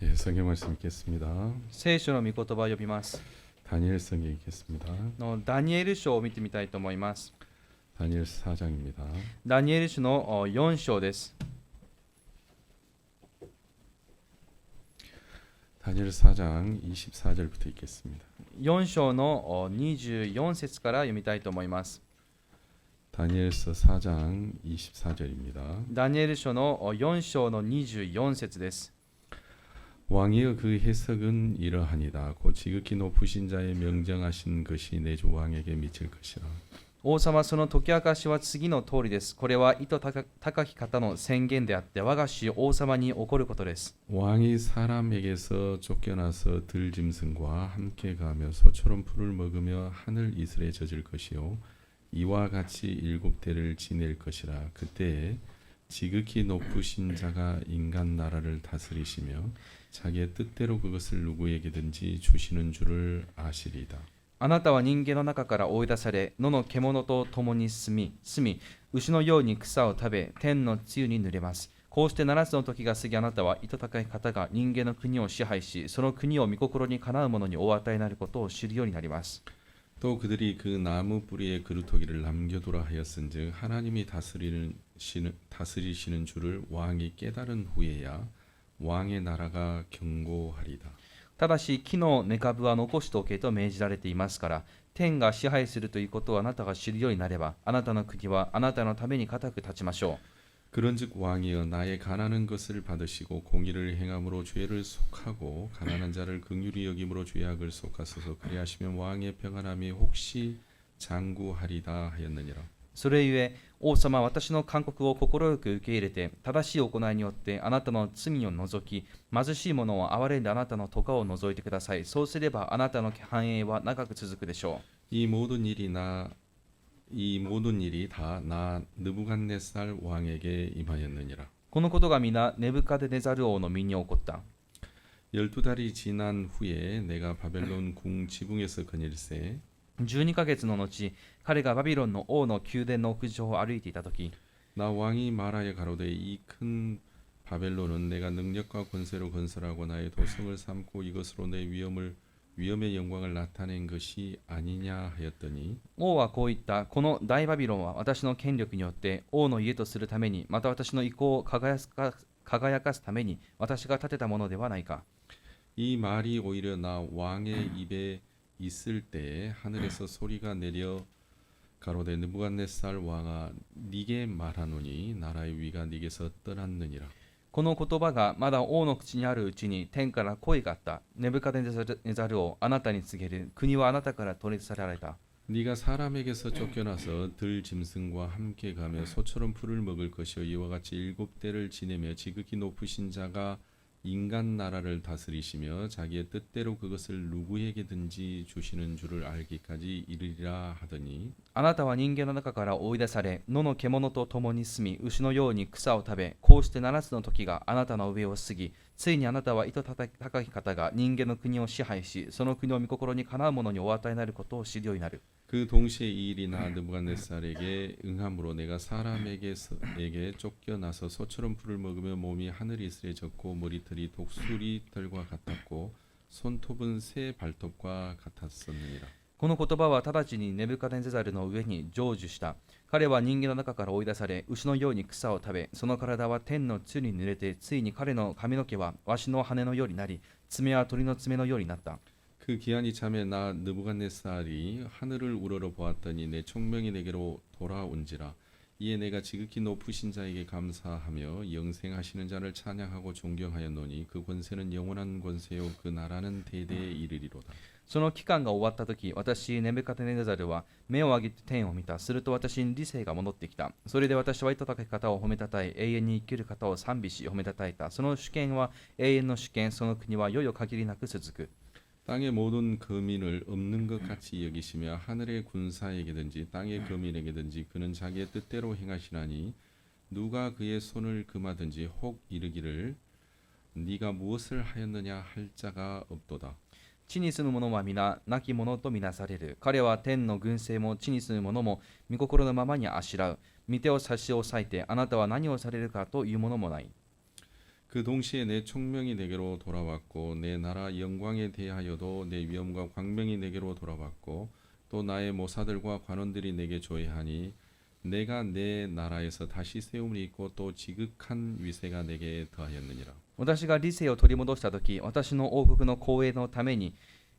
예, 성경 말씀 읽겠습니다. 聖書の御言葉を読みます。 다니엘 성경 읽겠습니다. のダニエル書を見てみたいと思います。 다니엘 4장입니다. ダニエル書の4章です。 다니엘 4장 24절부터 읽겠습니다. 4章の24節から読みたいと思います。 다니엘서 4장 24절입니다. ダニエル書の4章の24節です。 왕이여 그 해석은 이러하니라. 곧 지극히 높으신 자의 명정하신 것이 내 주 왕에게 미칠 것이라. 王様、その解き明かしは次の通りです。これは意図高き方の宣言であって、我が主王様に起こることです。 왕이 사람에게서 쫓겨나서 들짐승과 함께 가며 소처럼 풀을 먹으며 하늘 이슬에 젖을 것이요 이와 같이 7대를 지낼 것이라. 그때에 지극히 높으신 자가 인간 나라를 다스리시며 자기의 뜻대로 그것을 누구에게든지 주시는 줄을 아시리다. あなたは人間の中から追い出され、野の獣と共に住み、牛のように草を食べ、天の露に濡れます。こうして7つの時が過ぎ、あなたは意図高い方が人間の国を支配し、その国を御心にかなう者にお与えになることを知るようになります。 또 그들이 그 나무 뿌리에 그루터기를 남겨두라 하였은즉 하나님이 다스리시는 줄을 왕이 깨달은 후에야 왕의 나라가 견고하리다. ただし、木の根株は残しておけと命じられていますから、天が支配するということをあなたが知るようになれば、あなたの国はあなたのために固く立ちましょう。 그런즉 왕이여 나의 가난한 것을 받으시고 공의를 행함으로 죄를 속하고 가난한 자를 긍휼히 여김으로 죄악을 속하소서. 그리하시면 왕의 평안함이 혹시 장구하리다 하였느니라. それゆえ、王様は私の勧告を快く受け入れて、正しい行いによってあなたの罪を除き、貧しい者を憐れんであなたの咎を除いてください。そうすればあなたの繁栄は長く続くでしょう。 이 모든 일이 다 나 느부갓네살 왕에게 임하였느니라. このことが皆、ネブカデネザル王の身に起こった。 12달이 지난 후에 내가 바벨론 궁 지붕에서 거닐세 12ヶ月の後、彼がバビロンの王の宮殿の屋上を歩いていたとき、 나 왕이 말하여 가로되 이 큰 바벨론은 내가 능력과 권세로 건설하고 나의 도성을 삼고 이것으로 내 위엄의 영광을 나타낸 것이 아니냐 하였더니 王はこう言った。この大バビロンは私の権力によって王の家とするために、また私の意向を輝かすために私が建てたものではないか。 이 말이 오히려 나 왕의 입에 있을 때에 하늘에서 소리가 내려 가로되 느부갓네살 왕아 네게 말하노니 나라의 위가 네게서 떠났느니라. この言葉がまだ王の口にあるうちに天から声があった。ネブカデネザルをあなたに告げる。国はあなたから取り去られた。 네가 사람에게서 쫓겨나서 들 짐승과 함께 가며 소처럼 풀을 먹을 것이요 이와 같이 7대를 지내며 지극히 높으신 자가 인간 나라를 다스리시며 자기의 뜻대로 그것을 누구에게든지 주시는 줄을 알기까지 이르리라 하더니 あなたは人間の中から追い出され、野の獣と共に住み、牛のように草を食べ、こうして7つの時があなたの上を過ぎ、ついにあなたは意図高き方が人間の国を支配し、その国を御心にかなう者にお与えになることを知るようになる。 그 동시에 이 일이 나 느부갓네살에게 응함으로 내가 사람에게 쫓겨나서 소처럼 풀을 먹으며 몸이 하늘 이슬에 젖고 머리털이 독수리털과 같았고 손톱은 새 발톱과 같았었느니라. この言葉は直ちにネブカデネザルの上に成就した。彼は人間の中から追い出され、牛のように草を食べ、その体は天の露に濡れて、ついに彼の髪の毛はワシの羽のようになり、爪は鳥の爪のようになった。 그 기한이 참에 나 느부갓네살이 하늘을 우러러 보았더니 내 총명이 내게로 돌아온지라. 이에 내가 지극히 높으신 자에게 감사하며 영생하시는 자를 찬양하고 존경하였노니 그 권세는 영원한 권세요 그 나라는 대대에 이르리로다. その期間が終わった時、私、ネブカデネザルは目を上げて天を見た。すると私に理性が戻ってきた。それで私は意図高き方を褒めたたえ、永遠に生きる方を賛美し褒めたたえた。その主権は永遠の主権、その国はよよ限りなく続く。 땅의 모든 거민을 없는 것 같이 여기시며 하늘의 군사에게든지 땅의 거민에게든지 그는 자기의 뜻대로 행하시나니 누가 그의 손을 금하든지 혹 이르기를 네가 무엇을 하였느냐 할 자가 없도다. 地に住む者は皆亡き者とみなされる。彼は天の軍勢も地に住む者も御心のままにあしらう。御手を差し押さえてあなたは何をされるかというものもない。그 동시에 내 총명이 내게로 돌아왔고 내 나라 영광에 대하여도 내 위엄과 광명이 내게로 돌아왔고 또 나의 모사들과 관원들이 내게 조회하니 내가 내 나라에서 다시 세움을 입고 또 지극한 위세가 내게 더하였느니라. 私が理性を取り戻した時、私の王国の光栄のために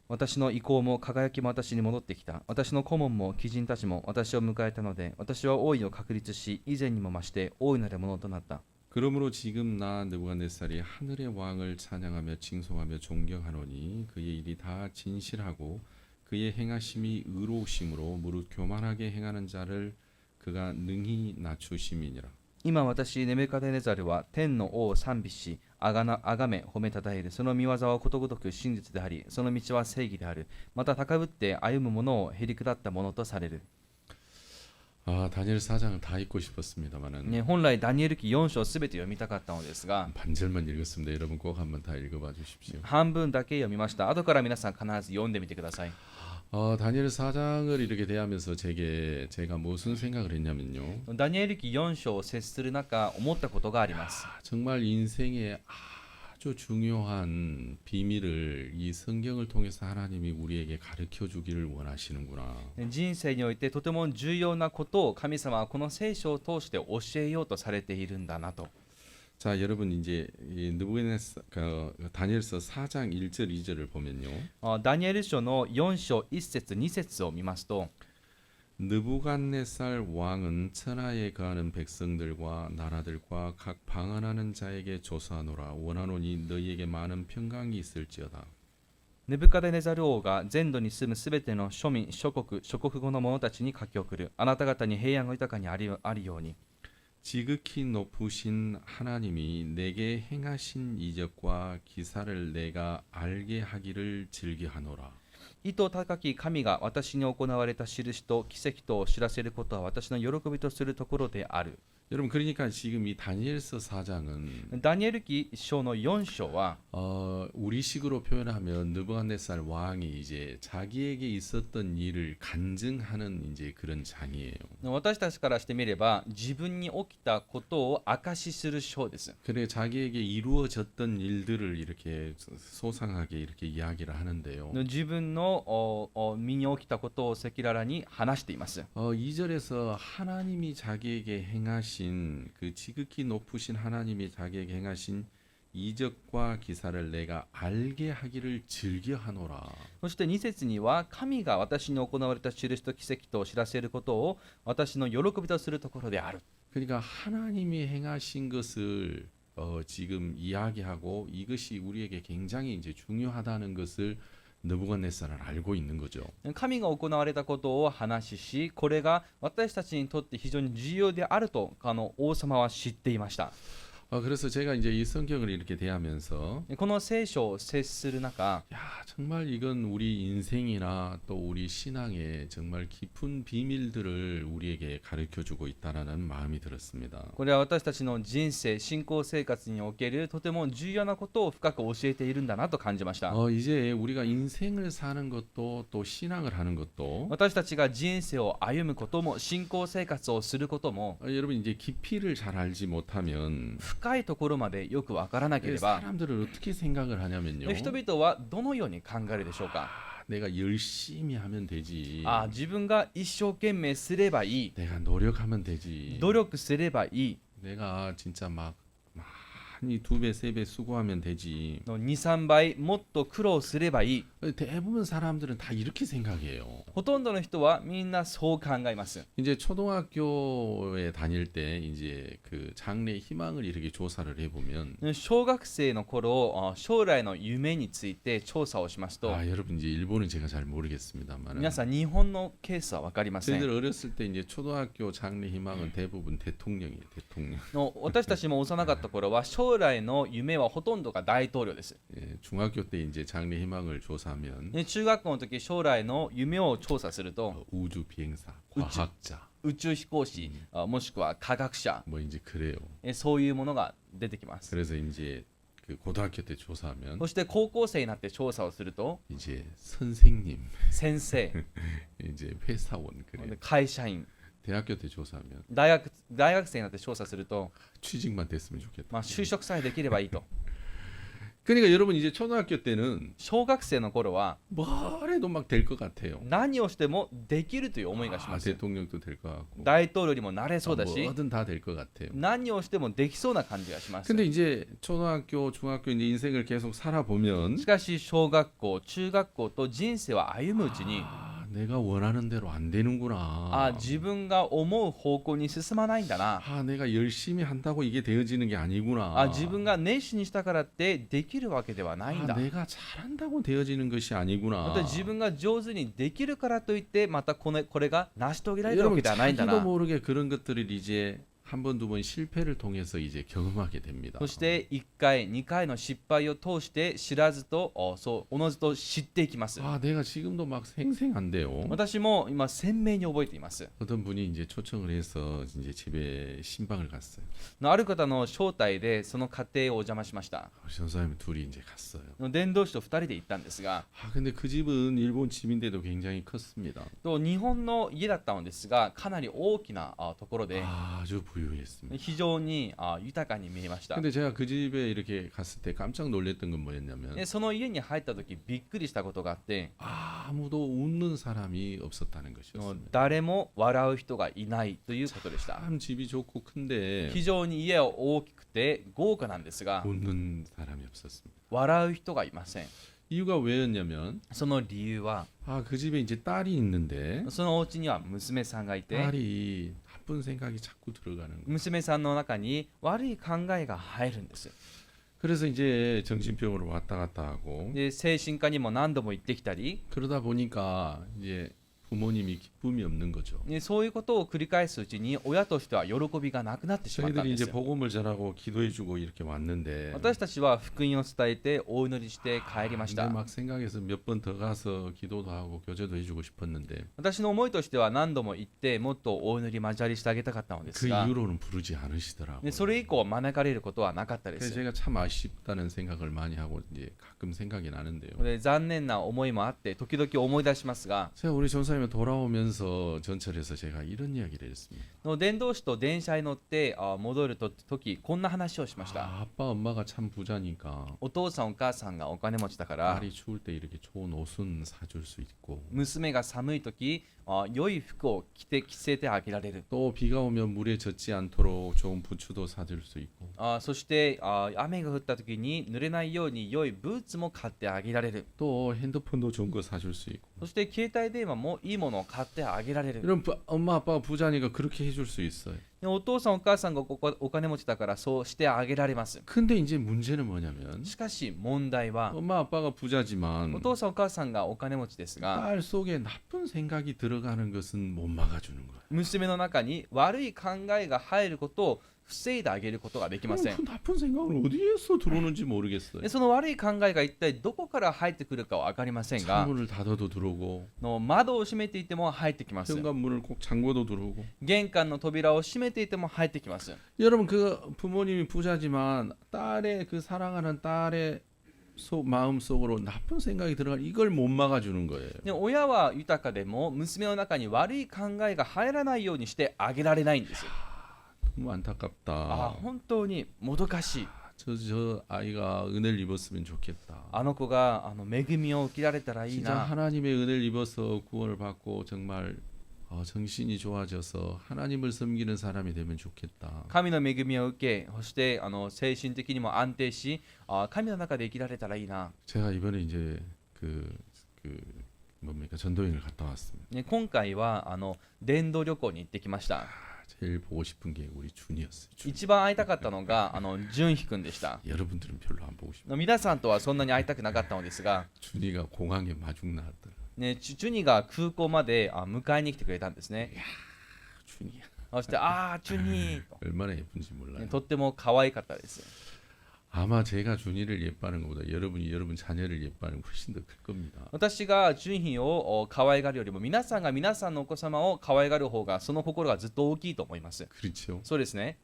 私の意向も輝きも私に戻ってきた。私の顧問も貴人たちも私を迎えたので、私は王位を確立し、以前にも増して大いなるものとなった。 그러므로 지금 나 느부갓네살이 하늘의 왕을 찬양하며 칭송하며 존경하노니 그의 일이 다 진실하고 그의 행하심이 의로우심으로 무릇 교만하게 행하는 자를 그가 능히 낮추심이니라. 今私ネブカデネザルは天の王を賛美し、あがめ褒めたたえる。その見業はことごとく真実であり、その道は正義である。また高ぶって歩む者をへり下った者とされる。 아 다니엘 4장을 다 읽고 싶었습니다만은 ね、本来ダニエル記4章すべて読みたかったのですが、 반절만 읽었습니다. 여러분 꼭 한번 다 읽어봐 주십시오. 半分だけ読みました。後から皆さん必ず読んでみてください。 다니엘 4장을 이렇게 대하면서 제가 무슨 생각을 했냐면요. ダニエル記4章を接する中、思ったことがあります。 정말 인생의 아주 중요한 비밀을 이 성경을 통해서 하나님이 우리에게 가르쳐 주기를 원하시는구나. 人生においてとても重要なことを神様はこの聖書を通して教えようとされているんだなと。 자, 여러분 이제 이 다니엘서 4장 1절 2절을 보면요. ダニエル書の4章1節2節を見ますと、 느부갓네살 왕은 천하에 거하는 백성들과 나라들과 각 방언하는 자에게 조사하노라. 원하노니 너희에게 많은 평강이 있을지어다. ネブカデネザル王が全土に住むすべての庶民、諸国語の者たちに書き送る。あなた方に平安が豊かにあるように。 지극히 높으신 하나님이 내게 행하신 이적과 기사를 내가 알게 하기를 즐겨하노라. 意図高き神が私に行われた印と奇跡とを知らせることは私の喜びとするところである。 여러분 그러니까 지금 이 다니엘서 4장은 ダニエル記書の4章は 우리식으로 표현하면 느부갓네살 왕이 이제 자기에게 있었던 일을 간증하는 이제 그런 장이에요. 私たちからしてみれば自分に起きたことを証しする章です。 그래 자기에게 이루어졌던 일들을 이렇게 소상하게 이렇게 이야기를 하는데요. 自分の身に起きたことを赤裸々に話しています。 2절에서 하나님이 자기에게 행하신 그 지극히 높으신 하나님이 자기에게 행하신 이적과 기사를 내가 알게 하기를 즐겨하노라. そして2節には神が私に行われた印と奇跡とを知らせることを私の喜びとするところである。 그러니까 하나님이 행하신 것을 지금 이야기하고 이것이 우리에게 굉장히 이제 중요하다는 것을 느부갓네살은 알고 있는 거죠. 神が行われたことを話し、これが私たちにとって非常に重要であると王様は知っていました。 그래서 제가 이제 이 성경을 이렇게 대하면서 この聖書を接する中、 야 정말 이건 우리 인생이나 또 우리 신앙에 정말 깊은 비밀들을 우리에게 가르쳐주고 있다라는 마음이 들었습니다. これは私たちの人生、信仰生活におけるとても重要なことを深く教えているんだなと感じました。 이제 우리가 인생을 사는 것도 또 신앙을 하는 것도 私たちが人生を歩むことも信仰生活をすることも 여러분 이제 깊이를 잘 알지 못하면 深いところまでよくわからなければ 사람들은 어떻게 생각을 하냐면요. 人々はどのように考えるでしょうか。 내가 열심히 하면 되지. 自分が一生懸命すればいい、 내가 노력하면 되지. 努力すればいい、 내가 진짜 막 많이 2배, 3배 수고하면 되지. の2、3倍もっと苦労すればいい。 대부분 사람들은 다 이렇게 생각해요. ほとんどの人はみんなそう考えます。 이제 초등학교에 다닐 때 이제 그 장래 희망을 이렇게 조사를 해보면 小学生の頃、将来の夢について調査をしますと、 여러분 이제 일본은 제가 잘 모르겠습니다만 皆さん日本のケースは分かりません。 저희들 어렸을 때 이제 초등학교 장래 희망은 대부분 대통령이에요. 대통령. 私たちも幼かった頃は将来の夢はほとんどが大統領です。 중학교 때 이제 장래 희망을 조사하면 中学校の時将来の夢を調査すると 우주 비행사, 과학자 宇宙飛行士、もしくは科学者、 뭐 이제 그래요. そういうものが出てきます。 그래서 이제 그 고등학교 때 조사하면 そして高校生になって調査をすると 이제 선생님, 先生、 이제 회사원 그래요. 会社員、 대학교 때 조사하면 大学生になって調査すると、 취직만 됐으면 좋겠다. まあ、就職さえできればいいと。 그러니까 여러분 이제 초등학교 때는 小学生の頃は 뭘 해도 막 될 것 같아요. 何をしてもできるという思いがします。 대통령도 될 것 같고 大統領にもなれそうだし、 뭐든 다 될 것 같아요. 何をしてもできそうな感じがします。 근데 이제 초등학교, 중학교 이제 인생을 계속 살아보면 しかし小学校、中学校と人生を歩むうちに、 내가 원하는 대로 안 되는구나. あ、自分が思う方向に進まないんだな。 내가 열심히 한다고 이게 되어지는 게 아니구나. あ、自分が熱心にしたからってできるわけではないんだ。 내가 잘한다고 되어지는 것이 ま 아니구나. た自分が上手にできるからといってまたこれが成し遂げられるわ 여러분 けではないんだ 자기도 な。 모르게 그런 것들을 이제 한 번, 두 번 실패를 통해서 이제 경험하게 됩니다. そして1回、2回の失敗を通して知らずと、おのずと知っていきます。 내가 지금도 막 생생한데요. 私も今鮮明に覚えています。 어떤 분이 이제 초청을 해서 이제 집에 신방을 갔어요. ある方の招待でその家庭をお邪魔しました。 전사님 둘이 이제 갔어요. 伝道師と2人で行ったんですが、 근데 그 집은 일본 집인데도 굉장히 컸습니다. と日本の家だったのですが、かなり大きなところで 아주 부유했습니다. 非常に豊かに見えました。 근데 제가 그 집에 이렇게 갔을 때 깜짝 놀랐던 건 뭐였냐면 でその家に入った時びっくりしたことがあって、 아무도 웃는 사람이 없었다는 것이었습니다. 誰も笑う人がいないということでした。 참 집이 좋고 큰데 非常に家は大きくて豪華なんですが、 웃는 사람이 없었습니다. 笑う人がいません。 이유가 왜였냐면 その理由は、 그 집에 이제 딸이 있는데 そのお家には娘さんがいて、 딸이 나쁜 생각이 자꾸 들어가는 거예요. 娘さんの中に悪い考えが入るんです。 그래서 이제 정신병으로 왔다 갔다 하고 で精神科にも何度も行ってきたり、 그러다 보니까 이제 부모님이 기쁨이 없는 거죠. でそういうことを繰り返すうちに親としては喜びがなくなってしまったん 저희들이 で 이제 す。 복음을 전하고 기도해주고 이렇게 왔는데 私たちは福音を伝えてお祈りして帰りまし 근데 た。 막 생각해서 몇 번 더 가서 기도도 하고 교제도 해주고 싶었는데 私の思いとしては何度も行ってもっとお祈り交わりしてあげたかったので 그 すが、 이후로는 부르지 않으시더라고요. でそれ以降招かれることはなかったで 그래서 す。 제가 참 아쉽다는 생각을 많이 하고 이제 가끔 생각이 나는데요. で残念な思いもあって時々思い出しますが、 제가 우리 전사님이 돌아오면서 전철에서 제가 이런 이야기를 했습니다. 伝道師と電車に乗って戻る時こんな話をしました。 아빠 엄마가 참 부자니까 お父さんお母さんがお金持ちだから、 딸이 추울 때 이렇게 좋은 옷은 사줄 수 있고 娘が寒い時良い服を着せてあげられる。 또 비가 오면 물에 젖지 않도록 좋은 부츠도 사줄 수 있고 そして雨が降った時に濡れないように良いブーツも買ってあげられる。 또 핸드폰도 좋은 거 사줄 수 있고 そして携帯電話もいいものを買ってあげられる。 이런 엄마 아빠가 부자니까 그렇게 해줄 수 있어요. でお父さんお母さんがお金持ちだからそうしてあげられます。 근데 이제 문제는 뭐냐면 しかし問題は、 엄마 아빠가 부자지만 お父さんお母さんがお金持ちですが、 딸 속에 나쁜 생각이 들어가는 것은 못 막아주는 거예요. 娘の中に悪い考えが入ることを防いであげることができません。 그 나쁜 생각은 어디에서 들어오는지 모르겠어요. でその悪い考えが一体どこから入ってくるかは分かりませんが、 창문을 닫아도 들어오고 の窓を閉めていても入ってきます。 현관문을 꼭 잠궈도 들어오고 玄関の扉を閉めていても入ってきます。 여러분 그 부모님이 부자지만 딸의 그 사랑하는 딸의 마음 속으로 나쁜 생각이 들어갈 이걸 못 막아주는 거예요. で親は豊かでも娘の中に悪い考えが入らないようにしてあげられないんです。 너무 안타깝다. 本当にもどかしい。 저 아이가 은혜를 입었으면 좋겠다. あの子が恵みを受けられたらいい 진짜 な。 하나님의 은혜를 입어서 구원을 받고 정말 정신이 좋아져서 하나님을 섬기는 사람이 되면 좋겠다. 神の恵みを受け、そして精神的にも安定し、神の中で生きられたらいいな。 제가 이번에 이제 그 뭡니까 전도여행을 갔다 왔습니다. ね、今回は伝道旅行に行ってきました。 제일 보고 싶은 게 우리 준이었어요. 一番会いたかったのが純熙くんでした。 여러분들은 별로 안 보고 싶어요. 皆さんとはそんなに会いたくなかったのですが、 준이가 공항에 마중 나왔더라. ね、ジュニが空港まで迎えに来てくれたんですね。 준이야 そしてジュニーと、 얼마나 예쁜지 몰라요. ね、とっても可愛かったです。 아마 제가 준이를 예뻐하는 것보다 여러분이 여러분 자녀를 예뻐하는 게 훨씬 더 클 겁니다. 私が純熙を可愛がるよりも皆さんが皆さんのお子様を可愛がる方がその心がずっと大きいと思います。 그렇죠. そうですね。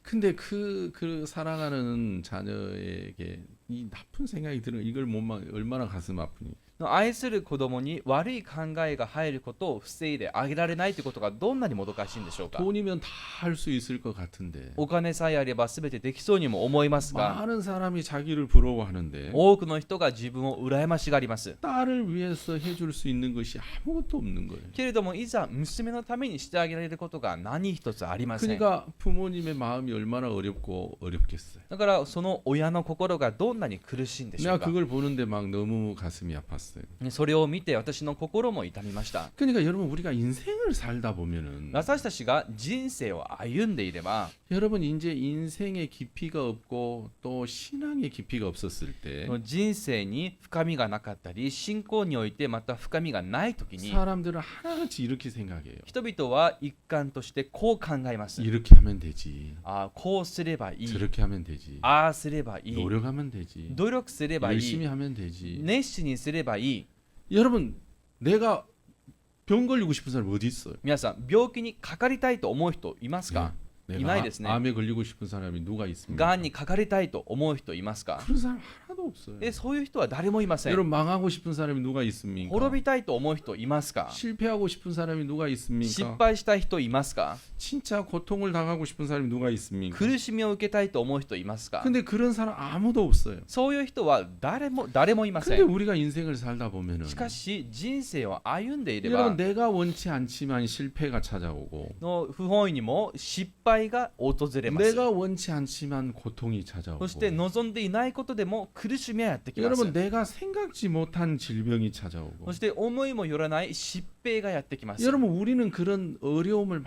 근데 그 사랑하는 자녀에게 이 나쁜 생각이 드는 이걸 못 막 얼마나 가슴 아프니. 愛する子供に悪い考えが入ることを防いであげられないということがどんなにもどかしいんでしょうか。 돈이면 다 할 수 있을 것 같은데 お金さえあれば全てできそうにも思いますが、 많은 사람이 자기를 부러워하는데 多くの人が自分を羨ましがります。 딸을 위해서 해줄 수 있는 것이 아무것도 없는 거예요. けれどもいざ娘のためにしてあげられることが何一つありません。 그러니까 부모님의 마음이 얼마나 어렵고 어렵겠어요. だからその親の心がどんなに苦しいんでしょ 내가 うか。 그걸 보는데 막 너무 가슴이 아팠어요. それを見て私の心も痛みました。 그러니까 여러분 우리가 인생을 살다 보면은 私たちが人生を歩んでいれば、 여러분 이제 인생의 깊이가 없고 또 신앙의 깊이가 없었을 때 人生に深みがなかったり信仰においてまた深みがない時に 사람들은 하나같이 이렇게 생각해요. 人々は一貫としてこう考えます。 이렇게 하면 되지. こうすればいい、 저렇게 하면 되지. ああすればいい、 노력하면 되지. 努力すればい 열심히 い、 하면 되지. 熱心にすればいい。 여러분 내가 병 걸리고 싶은 사람 어디 있어요? 皆さん病気にかかりたいと思う人いますか？ 내가 이 나이ですね。 암에 걸리고 싶은 사람이 누가 있습니까? がんにかかりたいと思う人いますか？ 그런 사람 하나도 없어요. そういう人は誰もいません。 여러분 망하고 싶은 사람이 누가 있습니까? 滅びたいと思う人いますか？ 실패하고 싶은 사람이 누가 失 있습니까? 敗したい人いますか？ 진짜 고통을 당하고 싶은 사람이 누가 있습니까? 苦しみを受けたいと思う人いますか？ 근데 그런 사람 아무도 없어요. そういう人は誰もいませ 근데 ん。 우리가 인생을 살다 보면은 しかし人生を歩んでいれば 여러분 내가 원치 않지만 실패가 찾아오고 の不本意にも失敗が訪れます。 내가 원치 않지만 고통이 そ 찾아오고 して望んでいないことでも苦しみはやってきます。 여러분 내가 생각지 못한 질병이 찾아오고 そして思いもよらない疾病がやってきます。 여러분 우리는 그런 어려움을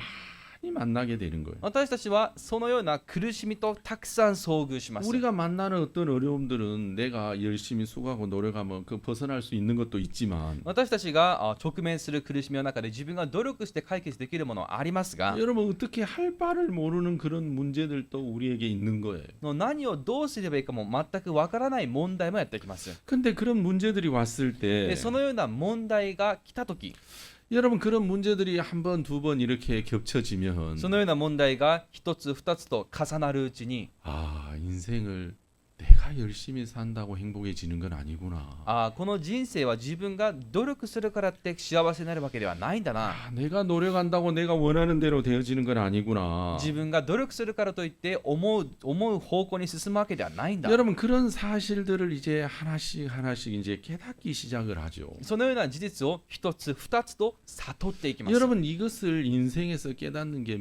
많이 만나게 되는 거예요. 私たちはそのような苦しみとたくさん遭遇します。 우리가 만나는 어떤 어려움들은 내가 열심히 수고하고 노력하면 그 벗어날 수 있는 것도 있지만 私たちが直面する苦しみの中で自分が努力して解決できるものはありますが、 여러분 어떻게 할 바를 모르는 그런 문제들도 우리에게 있는 거예요. 何をどうすればいいかも全くわからない問題もやってきます。 근데 그런 문제들이 왔을 で 때 そのような問題が来たとき、 여러분 그런 문제들이 한 번, 두 번 이렇게 겹쳐지면 そのような問題が一つ二つと重なるうちに、 아 인생을 내가 열심히 산다고 행복해지는 건 아니구나. この人生は自分が努力するからって幸せになるわけではないんだな。 아, 내가 노력한다고 내가 원하는 대로 되어지는 건 아니구나. 自分が努力するからといって思う方向に進むわけではないんだ。 여러분 그런 사실들을 이제 하나씩 이제 깨닫기 시작을 하죠. そのような事実を一つ二つと悟っていきます。 여러분 이것을 인생에서 깨닫는 게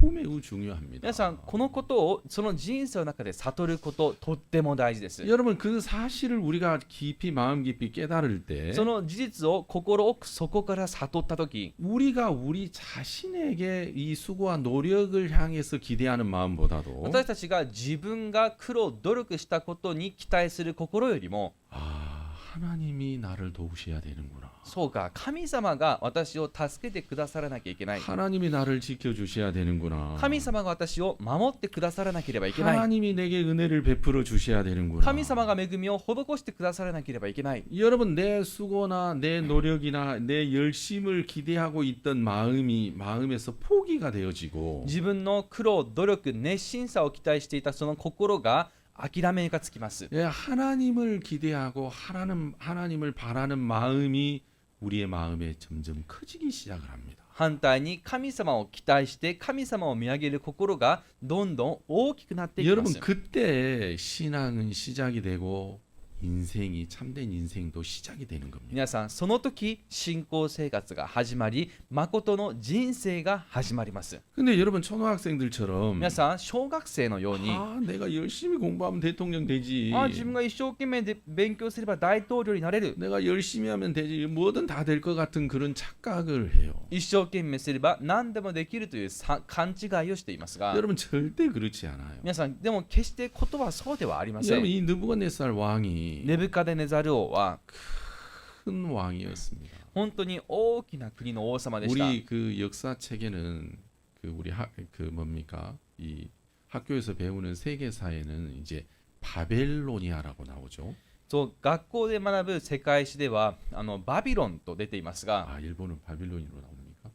매우 중요합니다. 皆さんこのことをその人生の中で悟ることとっても大事です。 여러분 그 사실을 우리가 깊이 마음 깊이 깨달을 때 その事実を心奥底から悟ったとき、 우리가 우리 자신에게 이 수고와 노력을 향해서 기대하는 마음보다도 私たちが自分が苦労努力したことに期待する心よりも、 아 하나님이 나를 도우셔야 되는구나. そうか、神様が私を助けてくださらなきゃいけない。 하나님이 나를 지켜주셔야 되는구나. 神様が私を守ってくださらなければいけない。 하나님이 내게 은혜를 베풀어 주셔야 되는구나. 神様が恵みを施してくださらなければいけない。 여러분 내 수고나 내 노력이나 내 열심을 기대하고 있던 마음에서 포기가 되어지고 自分の苦労、努力、熱心さを期待していたその心が諦めがつきます。 예, 하나님을 기대하고 하나님을 바라는 마음이 우리의 마음에 점점 커지기 시작을 합니다. 反対に神様を期待して神様を見上げる心がどんどん大きくなっていきま 여러분 す。 그때 신앙은 시작이 되고 인생이 참된 인생도 시작이 되는 겁니다. 皆さんその時信仰生活が始まり誠の人生が始まります。 근데 여러분 초등학생들처럼 皆さん小学生のように 내가 열심히 공부하면 대통령 되지. 自分が一生懸命で勉強すれば大統領になれる、 내가 열심히 하면 되지. 뭐든 다 될 것 같은 그런 착각을 해요. 一生懸命すれば何でもできるという勘違いをしていますが、 여러분 절대 그렇지 않아요. 皆さんでも決してことはそうではありませ 여러분 ん。 이 느부갓네살 왕이 ネブカデネザル王は 큰 왕이었습니다. 本当に大きな国の王様でした。 우리 그 역사책에는 그 우리 뭡니까 이 학교에서 배우는 세계사에는 이제 바벨로니아라고 나오죠. そう学校で学ぶ世界史ではバビロンと出ていますが、 아 일본은 바빌론으로 나옵니까?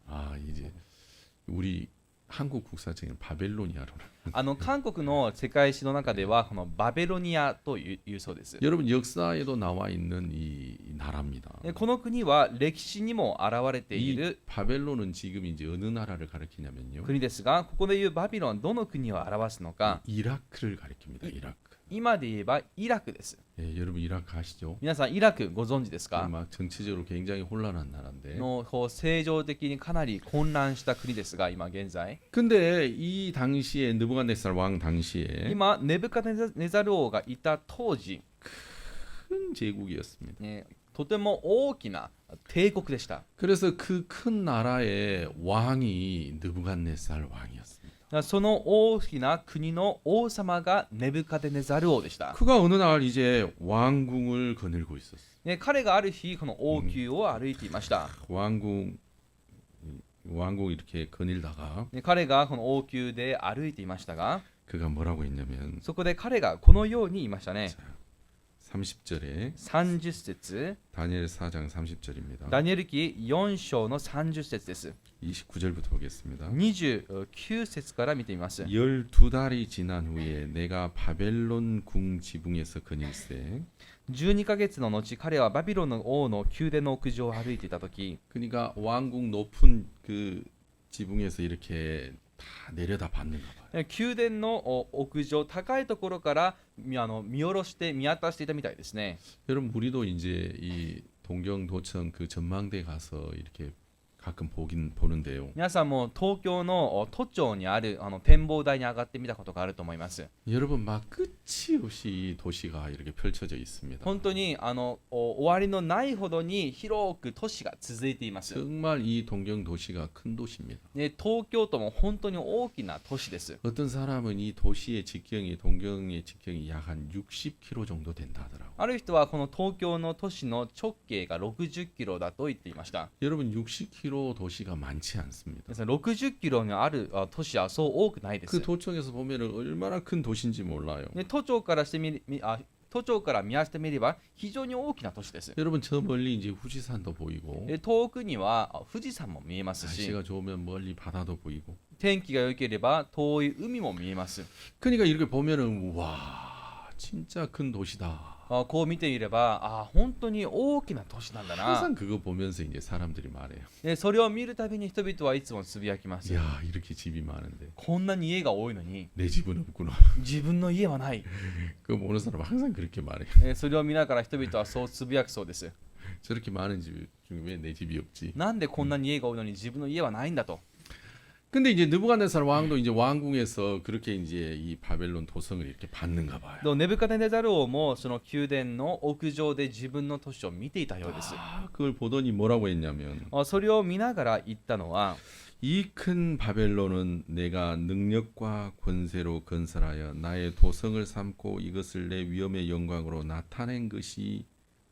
아 이제 우리 한국 국사적인 바벨로니아로. 韓国の世界史の中ではこのバベロニアというそうです。 여러분 역사에도 나와 있는 이 나라입니다. この国は歴史にも現れてい 이 る 바벨론은 지금 이제 어느 나라를 가리키냐면요. 国ですが、ここでいうバビロンどの国を表すのか、 이라크를 가리킵니다. 이라크. 今で言えばイラクです。 예, 여러분 이라크 아시죠? 皆さんイラクご存知ですか？ 막 정치적으로 굉장히 혼란한 나라인데. のこう政情的にかなり混乱した国ですが、今現在 근데 이 당시에 느부갓네살 왕 당시에 今ネブカネザル王がいた当時、 큰 제국이었습니다. とても大きな帝国でした。 그래서 그 큰 나라의 왕이 느부갓네살 왕이었습니다. その大きな国の王様がネブカデネザル王でした。 그가 어느 날 이제 왕궁을 거닐고 있었어요. 彼がある日この王宮を歩いていました。 왕궁 이렇게 거닐다가 彼がこの王宮で歩いていましたが、 그가 뭐라고 했냐면 そこで彼がこのように言いましたね。 30절에 30節、 다니엘 4장 30절입니다. ダニエル記4章の30節です。 29절부터 보겠습니다. 29節から見てみます。 12달이 지난 후에 내가 바벨론 궁 지붕에서 거닐세. 12ヶ月の後、彼はバビロンの王の宮殿の屋上を歩いていたとき、 그러니까 왕궁 높은 그 지붕에서 이렇게 다 내려다 봤는가 봐요. 宮殿の屋上、高いところから見下ろして見渡していたみたいですね。 여러분 우리도 이제 이 동경도청 그 전망대 가서 이렇게 가끔 보는데요. 皆さんも東京の都庁にある展望台に上がってみたことがあると思います。 여러분 막 끝이 없이 도시가 이렇게 펼쳐져 있습니다. 本当に終わりのないほどに広く都市が続いています。 정말 이 동경도시가 큰 도시입니다. 東京都も本当に大きな都市です。 어떤 사람은 이 도시의 직경이 동경의 직경이 약 한 60km 정도 된다 하더라고요. ある人はこの東京の都市の直径が60キロだと言っていました。 여러분 60km 도시가 많지 않습니다. ですから60キロにある都市はそう多くないです。 그 도청에서 보면 얼마나 큰 도시인지 몰라요. 都庁からして都庁から見渡してみれば非常に大きな都市です。 여러분 저 멀리 이제 후지산도 보이고 遠くには富士山も見えますし、 날씨가 좋으면 멀리 바다도 보이고. 天気が良ければ遠い海も見えます。 그러니까 이렇게 보면은 와 진짜 큰 도시다. こう見ていれば本当に大きな都市なんだな。 항상 그거 보면서 이제 사람들이 말해요. それを見るたびに人々はいつもつぶやきます。 야 이렇게 집이 많은데 こんなに家が多いのに 내 집은 없구나. 自分の家はない。 그거 보는 사람 항상 그렇게 말해요. それを見ながら人々はそうつぶやくそうです。 저렇게 많은 집 중에 왜 내 집이 없지? なんでこんなに家が多いのに自分の家はないんだと。 근데 이제 느부갓네살 왕도 이제 왕궁에서 그렇게 이제 이 바벨론 도성을 이렇게 봤는가 봐요. ネブカデネザル王もその宮殿の屋上で自分の都市を見ていたようです。 그걸 보더니 뭐라고 했냐면 それを見ながら言ったのは、 이 큰 바벨론은 내가 능력과 권세로 건설하여 나의 도성을 삼고 이것을 내 위엄의 영광으로 나타낸 것이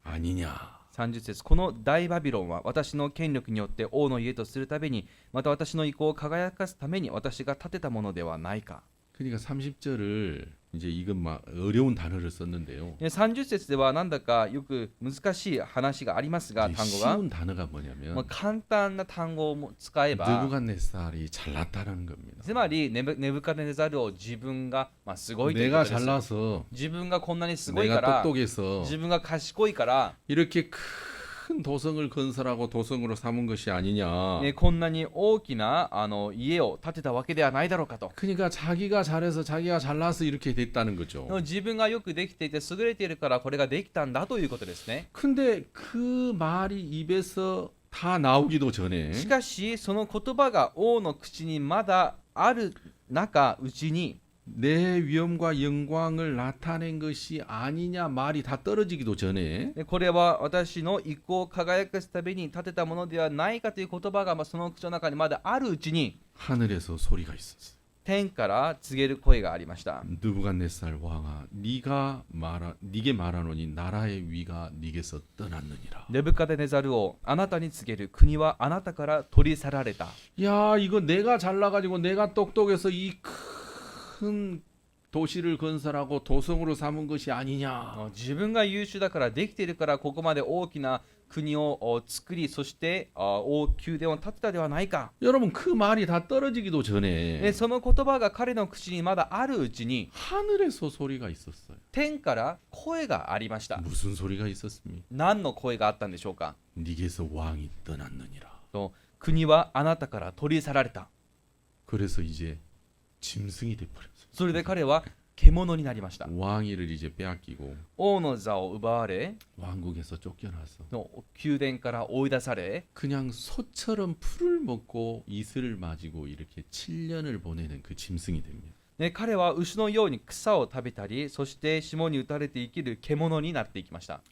아니냐. 30節、この大バビロンは私の権力によって王の家とするために、また私の意向を輝かすために私が建てたものではないか。 그러니까 30절을 이제 이건 막 어려운 단어를 썼는데요. 30節ではなんだかよく難しい話がありますが、単語が 쉬운 단어가 뭐냐면 簡単な単語を使えば、 느부갓네살이 잘났다는 겁니다. つまりネブカデネザル王自分がすごいというこ 내가 とです。 잘나서 自分がこんなにすごいか 내가 ら、 똑똑해서 自分が賢いから、 이렇게 큰 도성을 건설하고 도성으로 삼은 것이 아니냐. こんなに大きな家を建てたわけではないだろうかと。 그러니까 자기가 잘해서 자기가 잘나서 이렇게 됐다는 거죠. 自分がよくできていて優れているからこれができたんだということですね。 근데 그 말이 입에서 다 나오기도 전에 しかしその言葉が王の口にまだある中うちに、 내 위엄과 영광을 나타낸 것이 아니냐 말이 다 떨어지기도 전에 これは私の意向を輝かすために建てたものではないかという言葉がその口の中にまだあるうちに、 하늘에서 소리가 있었어. 天から告げる声がありました。 느부갓네살 왕아, 네게 말하노니 나라의 위가 네게서 떠났느니라. ネブカデネザル王、あなたに告げる国はあなたから取り去られた。 야, 이거 내가 잘나가지고 내가 똑똑해서 이 큰 도시를 건설하고 도성으로 삼은 것이 아니냐. 自分が優秀だからできているからここまで大きな国を作りそして宮殿を建てたではないか。 여러분 그 말이 다 떨어지기도 전에 その言葉が彼の口にまだあるうちに 하늘에서 소리가 있었어요. 天から声がありました。 무슨 소리가 있었습니까? 何の声があったんでしょうか。 네게서 왕이 떠났느니라. と国はあなたから取り去られた。 그래서 이제 짐승이 돼버렸어요. それで彼は獣になりました。 왕위를 이제 빼앗기고 王の座を奪われ 왕국에서 쫓겨나서 の宮殿から追い出され 그냥 소처럼 풀을 먹고 이슬을 맞이고 이렇게 7년을 보내는 그 짐승이 됩니다. 彼は牛のように草を食べたりそして霜に打たれて生きる獣になっていきました。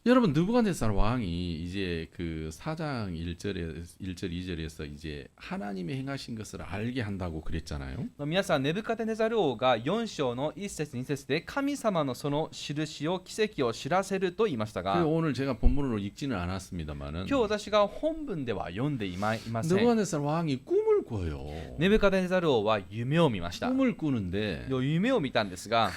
여러분 느부갓네살 왕이 이제 그 4장 1절 2절에서 이제 하나님이 행하신 것을 알게 한다고 그랬잖아요. 皆さんネブカデネザル王が4章の1節2節で神様のその印を奇跡を知らせると言いましたが 그 오늘 제가 본문으로 읽지는 않았습니다만은 今日私が本文では読んでいません。 느부갓네살 왕이 꿈을 꿔요. ネブカデネザル王は夢を見ました。 꿈을 꾸는데 夢を見たんですが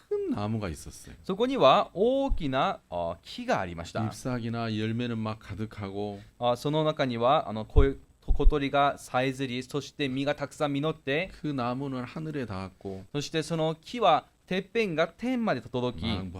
큰 나무가 있었어요. そこには大きな木がありました。 잎사귀나 열매는 막 가득하고 その中には小鳥がさえずりそして実がたくさん実って 그 나무는 하늘에 닿았고 そしてその木はてっぺんが天まで届き 막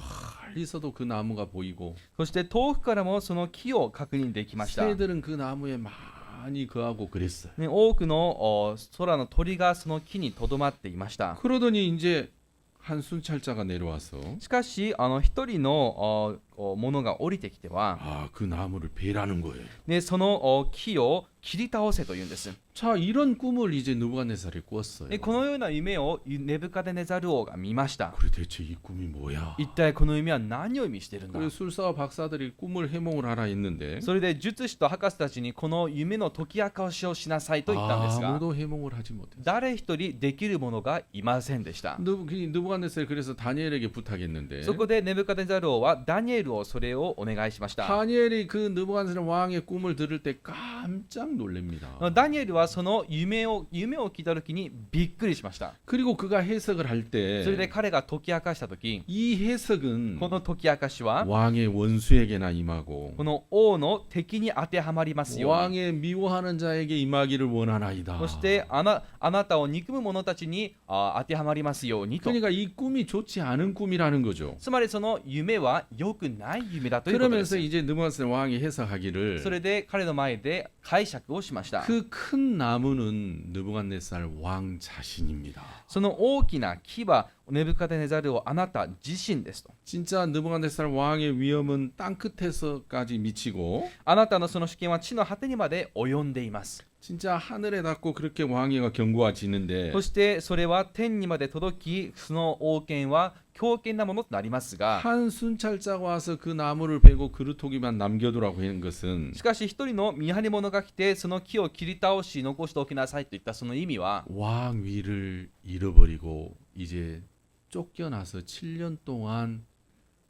멀리서도 그 나무가 보이고 そして遠くからもその木を確認できました。 새들은 그 나무에 많이 거하고 그랬어요. 多くの空の鳥がその木にとどまっていました。 그러더니 이제 한 순찰자가 내려와서 しかし一人の者が降りてきては 아, 그 나무를 베라는 거예요. でその木を切り倒せと言うんです。 자, 이런 꿈을 이제 느부갓네살이 꿨어요. このような夢をネブカデネザル王が見ました。 그래 대체 이 꿈이 뭐야? 一体この夢は何を意味しているんだ。 그래서 술사와 박사들이 꿈을 해몽을 하라 했는데 それで術師と博士たちにこの夢の解き明かしをしなさいと言ったんですが 아무도 해몽을 하지 못했어요. 誰一人できる者がいませんでした。 느부갓네살이 그래서 다니엘에게 부탁했는데 そこでネブカデネザル王はダニエルをそれをお願いしました。 다니엘이 그 느부갓네살 왕의 꿈을 들을 때 깜짝 놀랍니다. ダニエルはその夢を聞いた時にびっくりしました。 그리고 그가 해석을 할 それで 때 彼が解き明かした時 이 해석은 この解き明かしは 왕의 원수에게나 임하고 この王の敵に当てはまりますように 왕의 미워하는 자에게 임하기를 원하나이다. そしてあなたを憎む者たちに当てはまりますようにと。 그러니까 이 꿈이 좋지 않은 꿈이라는 거죠. つまりその夢は良くない夢だということで 그러면서 す。 이제 느부갓네살 왕이 そ 해석하기를 れで彼の前で解釈をしました。 그 큰 나무는 느부갓네살 왕 자신입니다. その大きな木はネブカデネザル王あなた自身ですと。 진짜 느부갓네살 왕의 위엄은 땅 끝에서까지 미치고 あなたのその主権は地の果てにまで及んでいます。 진짜 하늘에 닿고 그렇게 왕위가 견고해지는데 そしてそれは天にまで届きその王権は強権なものとなりますが 한 순찰자가 와서 그 나무를 베고 그루터기만 남겨두라고 하는 것은 しかし一人の見張り者が来てその木を切り倒し残しておきなさいといったその意味は 왕위를 잃어버리고 이제 쫓겨나서 7년 동안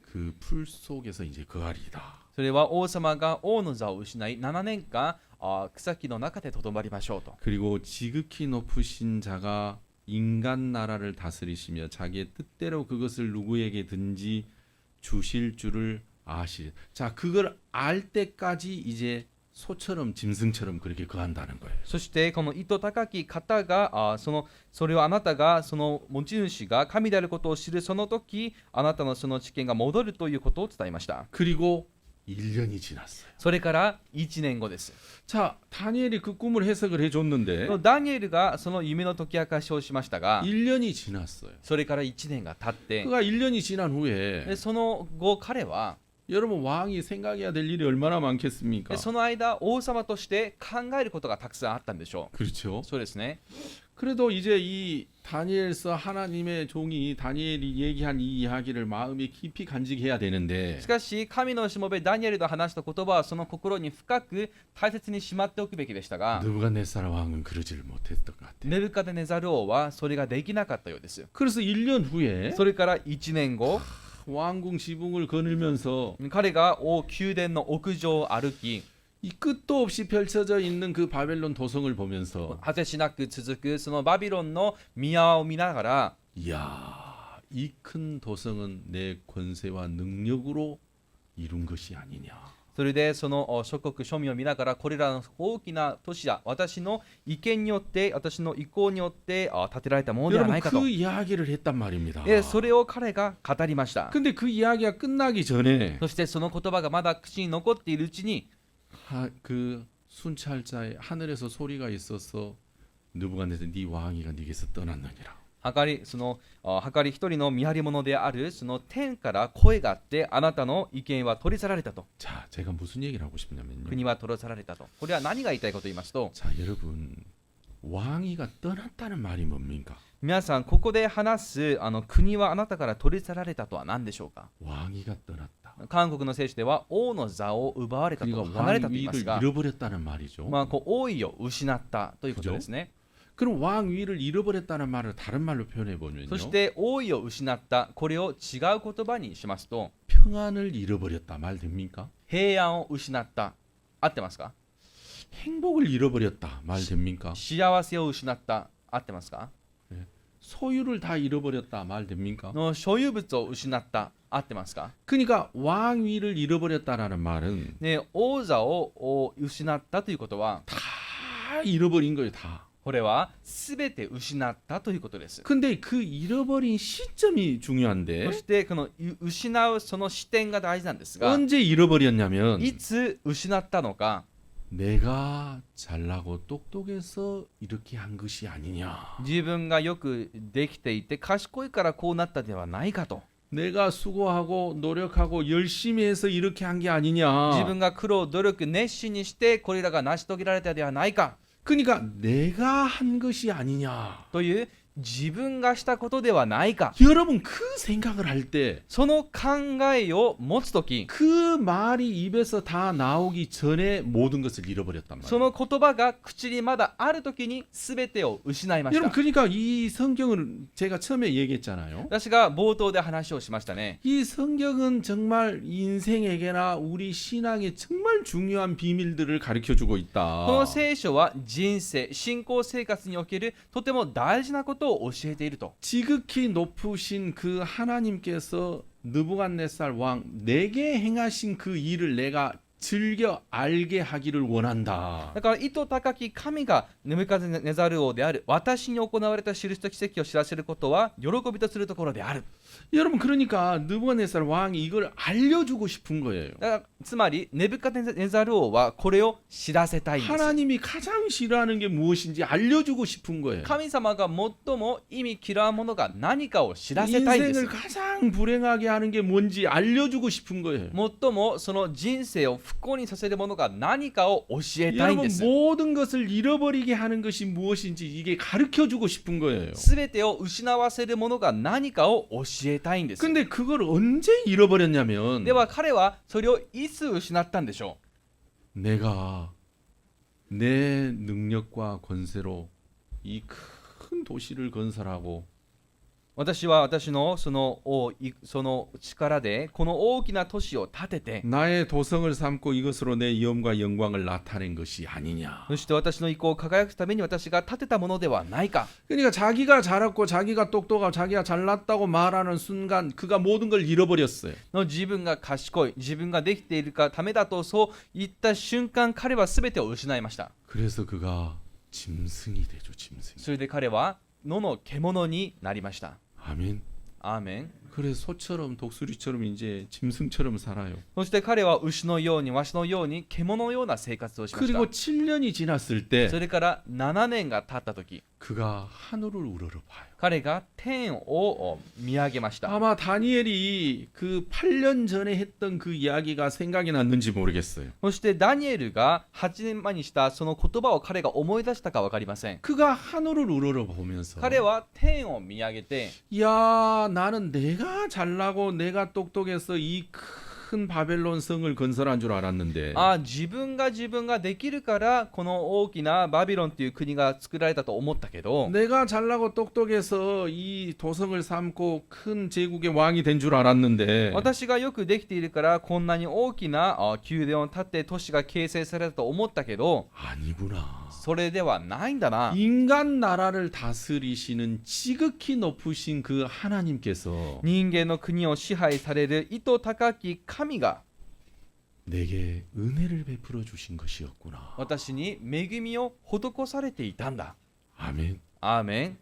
그 풀 속에서 이제 거하리다. それは王様が王の座を失い7年間草木の中でとどまりましょうと。 그리고 지극히 높으신 자가 인간 나라를 다스리시며 자기의 뜻대로 그것을 누구에게든지 주실 줄을 아시. 자, 그걸 알 때까지 이제 소처럼 짐승처럼 그렇게 거한다는 거예요. そしてこの意図高き方がそれをあなたがその持ち主が神であることを知るその時あなたのその知見が戻るということを伝えました。 그리고 1년이 지났어요. それから1年後です。 자, 다니엘이 그 꿈을 해석을 해줬는데 ダニエルがその夢の解き明かしをしましたが 1년이 지났어요. それから1年が経って 그가 1년이 지난 で 후에 その後彼は 여러분 왕이 생각해야 될 일이 얼마나 많겠습니까? その間王様として考えることがたくさんあったんでしょ 그렇죠. う。そうですね。 그래도 이제 이 다니엘서 하나님의 종이 다니엘이 얘기한 이 이야기를 마음에 깊이 간직해야 되는데 しかし神のしもべダニエルと話した言葉はその心に深く大切にしまっておくべきでしたが 느부갓네살 왕은 그러지를 못했던 것 같아요. ネブカデネザル王はそれができなかったようです。 그래서 1년 후에 それから1年後 왕궁 지붕을 거닐면서 彼が宮殿の屋上を歩き 이 끝도 없이 펼쳐져 있는 그 바벨론 도성을 보면서 果てしなく続くそのバビロンの宮を見ながら 이야, 이 큰 도성은 내 권세와 능력으로 이룬 것이 아니냐. それでその諸国庶民を見ながらこれらの大きな都市は私の意見によって私の意向によって建てられたものではな 여러분 いかと 그 이야기를 했단 말입니다. それを彼が語りました 근데 그 이야기가 끝나기 전에 そしてその言葉がまだ口に残っているうちに 그 순찰자의 하늘에서 소리가 있어서 느부갓네살 네 왕이가 네게서 떠났느니라. はかり一人の見張り者であるその天から声があってあなたの意見は取り去られたと 자, 제가 무슨 얘기를 하고 싶냐면요. 国は取り去られたとこれは何が言いたいことと言いますと 자, 여러분 왕이가 떠났다는 말이 뭡니까? 皆さんここで話す国はあなたから取り去られたとは何でしょうか 왕이가 떠났다. 韓国の聖書では王の座を奪われたと 그러니까 離れたと言います 왕위를 が 잃어버렸다는 말이죠. 王位を失ったということですね 그럼 왕위를 잃어버렸다는 말을 다른 말로 표현해 そ 보면요. して王位を失ったこれを違う言葉にしますと 평안을 잃어버렸다 말 됩니까? 平安を失った合ってますか 행복을 잃어버렸다 말 됩니까? 幸せを失った合ってますか 소유를 다 잃어버렸다 말 됩니까? の所有物を失った合ってますか 그러니까 왕위를 잃어버렸다라는 말은 ね王座を失ったということは 다 잃어버린 거예요, 다. これは全て失ったということです 근데 그 잃어버린 시점이 そ 중요한데 してこの失うその視点が大事なんですが 언제 잃어버렸냐면 いつ失ったのか 내가 잘나고 똑똑해서 이렇게 한 것이 아니냐. 自分がよくできていて賢いからこうなったではないかと 내가 수고하고 노력하고 열심히 해서 이렇게 한 게 自 아니냐. 分が苦労努力熱心にしてこれらが成し遂げられたではないか 그러니까 내가 한 것이 아니냐. という自分がしたことではないか 여러분 그 생각을 할 때 その考えを持つとき 그 말이 입에서 다 나오기 전에 모든 것을 잃어버렸단 そ 말이에요. の言葉が口にまだあるときに全てを失いまし 여러분 た 그러니까 이 성경을 제가 처음에 얘기했잖아요. 私が冒頭で話をしましたね 이 성경은 정말 인생에게나 우리 신앙에 정말 중요한 비밀들을 가르쳐 주고 こ 있다. の聖書は人生信仰生活におけるとても大事なことを教えていると 지극히 높으신 그 하나님께서 느부갓네살 왕 내게 행하신 그 일을 내가 즐겨 알게 하기를 원한다. だから意図高き神がネブカデネザル王である私に行われた印と奇跡を知らせることは喜びとするところである 여러분 그러니까 느부갓네살 왕이 이걸 알려주고 싶은 거예요. だからつまりネブカデネザル王はこれを知らせたいんです 하나님이 가장 싫어하는 게 무엇인지 알려주고 싶은 거예요. 神様が最も意味嫌うものが何かを知らせたいんです 인생을 가장 불행하게 하는 게 뭔지 알려주고 싶은 거예요. 最もその人生を不幸にさせるものが何かを教えたいん 여러분 です 모든 것을 잃어버리게 하는 것이 무엇인지 이게 가르쳐주고 싶은 거예요. 全てを失わせるものが何かを教えたいんです 근데 그걸 언제 잃어버렸냐면 では彼はそれをいつ失ったんでしょ 내가 내 능력과 권세로 이 큰 도시를 건설하고 う私は私のその力でこの大きな都市を建てて 나의 도성을 삼고 이것으로 내 위엄과 영광을 나타낸 것이 아니냐. そして私の意向を輝くために私が建てたものではないか 그러니까 자기가 잘했고 자기가 똑똑하고 자기가 잘났다고 말하는 순간 그가 모든 걸 잃어버렸어요. の自分が賢い自分ができているかためだとそう言った瞬間彼は全てを失いました 그래서 그가 짐승이 되죠. 짐승. それで彼は野の獣になりました 아멘. アーメン 그래서 소처럼 독수리처럼 이제 짐승처럼 살아요. そして彼は牛のように、ワシのように、獣のような生活をしました。 그리고 7년이 지났을 때 それから7年が経った時、 그가 하늘을 우러러봐요. 彼が天を見上げました。 아마 다니엘이 그 8년 전에 했던 그 이야기가 생각이 났는지 모르겠어요. そしてダニエルが8年前にしたその言葉を彼が思い出したか分かりません。 그가 하늘을 우러러보면서 彼は天を見上げて、 야 나는 내가 잘나고 내가 똑똑해서 이 큰 바벨론 성을 건설한 줄 알았는데 自分ができるからこの大きなバビロンという国が作られたと思ったけど 내가 잘나고 똑똑해서 이 도성을 삼고 큰 제국의 왕이 된 줄 알았는데 私がよくできているからこんなに大きな宮殿を建て都市が形成されたと思ったけど 아니구나. それではないんだな 인간 나라를 다스리시는 지극히 높으신 그 하나님께서 人間の国を支配される意図高き神が 내게 은혜를 베풀어 주신 것이었구나. 私に恵みを施されていたんだ 아멘. アーメン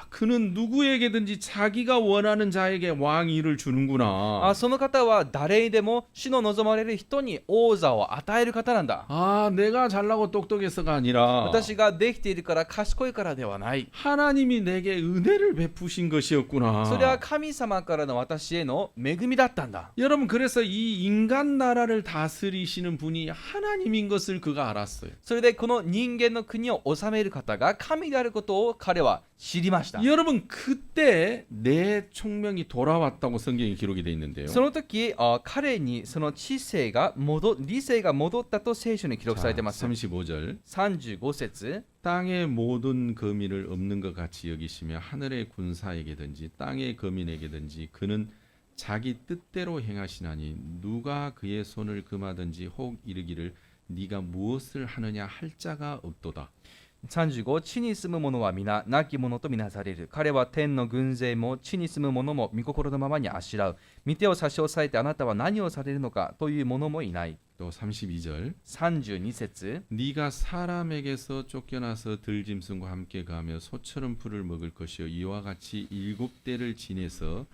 그는 누구에게든지 자기가 원하는 자에게 왕위를 주는구나. その方は誰にでも主の望まれる人に王座を与える方なんだ 내가 잘나고 똑똑해서가 아니라 私ができているから賢いからではない 하나님이 내게 은혜를 베푸신 것이었구나. それは神様からの私への恵みだったんだ 여러분 그래서 이 인간 나라를 다스리시는 분이 하나님인 것을 그가 알았어요. それでこの人間の国を治める方が神であることを彼は知りました 여러분 그때 내 총명이 돌아왔다고 성경에 기록이 돼 있는데요. その時彼にその理性が戻ったと聖書に記録されています 35절 35節 땅의 모든 거민을 없는 것 같이 여기시며 하늘의 군사에게든지 땅의 거민에게든지 그는 자기 뜻대로 행하시나니 누가 그의 손을 금하든지 혹 이르기를 네가 무엇을 하느냐 할 자가 없도다. 35地に住む者は皆亡き者とみなされる彼は天の軍勢も地に住む者も御心のままにあしらう御手を差し押さえてあなたは何をされるのかという者もいない 또 32절 32節 네가 사람에게서 쫓겨나서 들짐승과 함께 가며 소처럼 풀을 먹을 것이요 이와 같이 7대를 지내서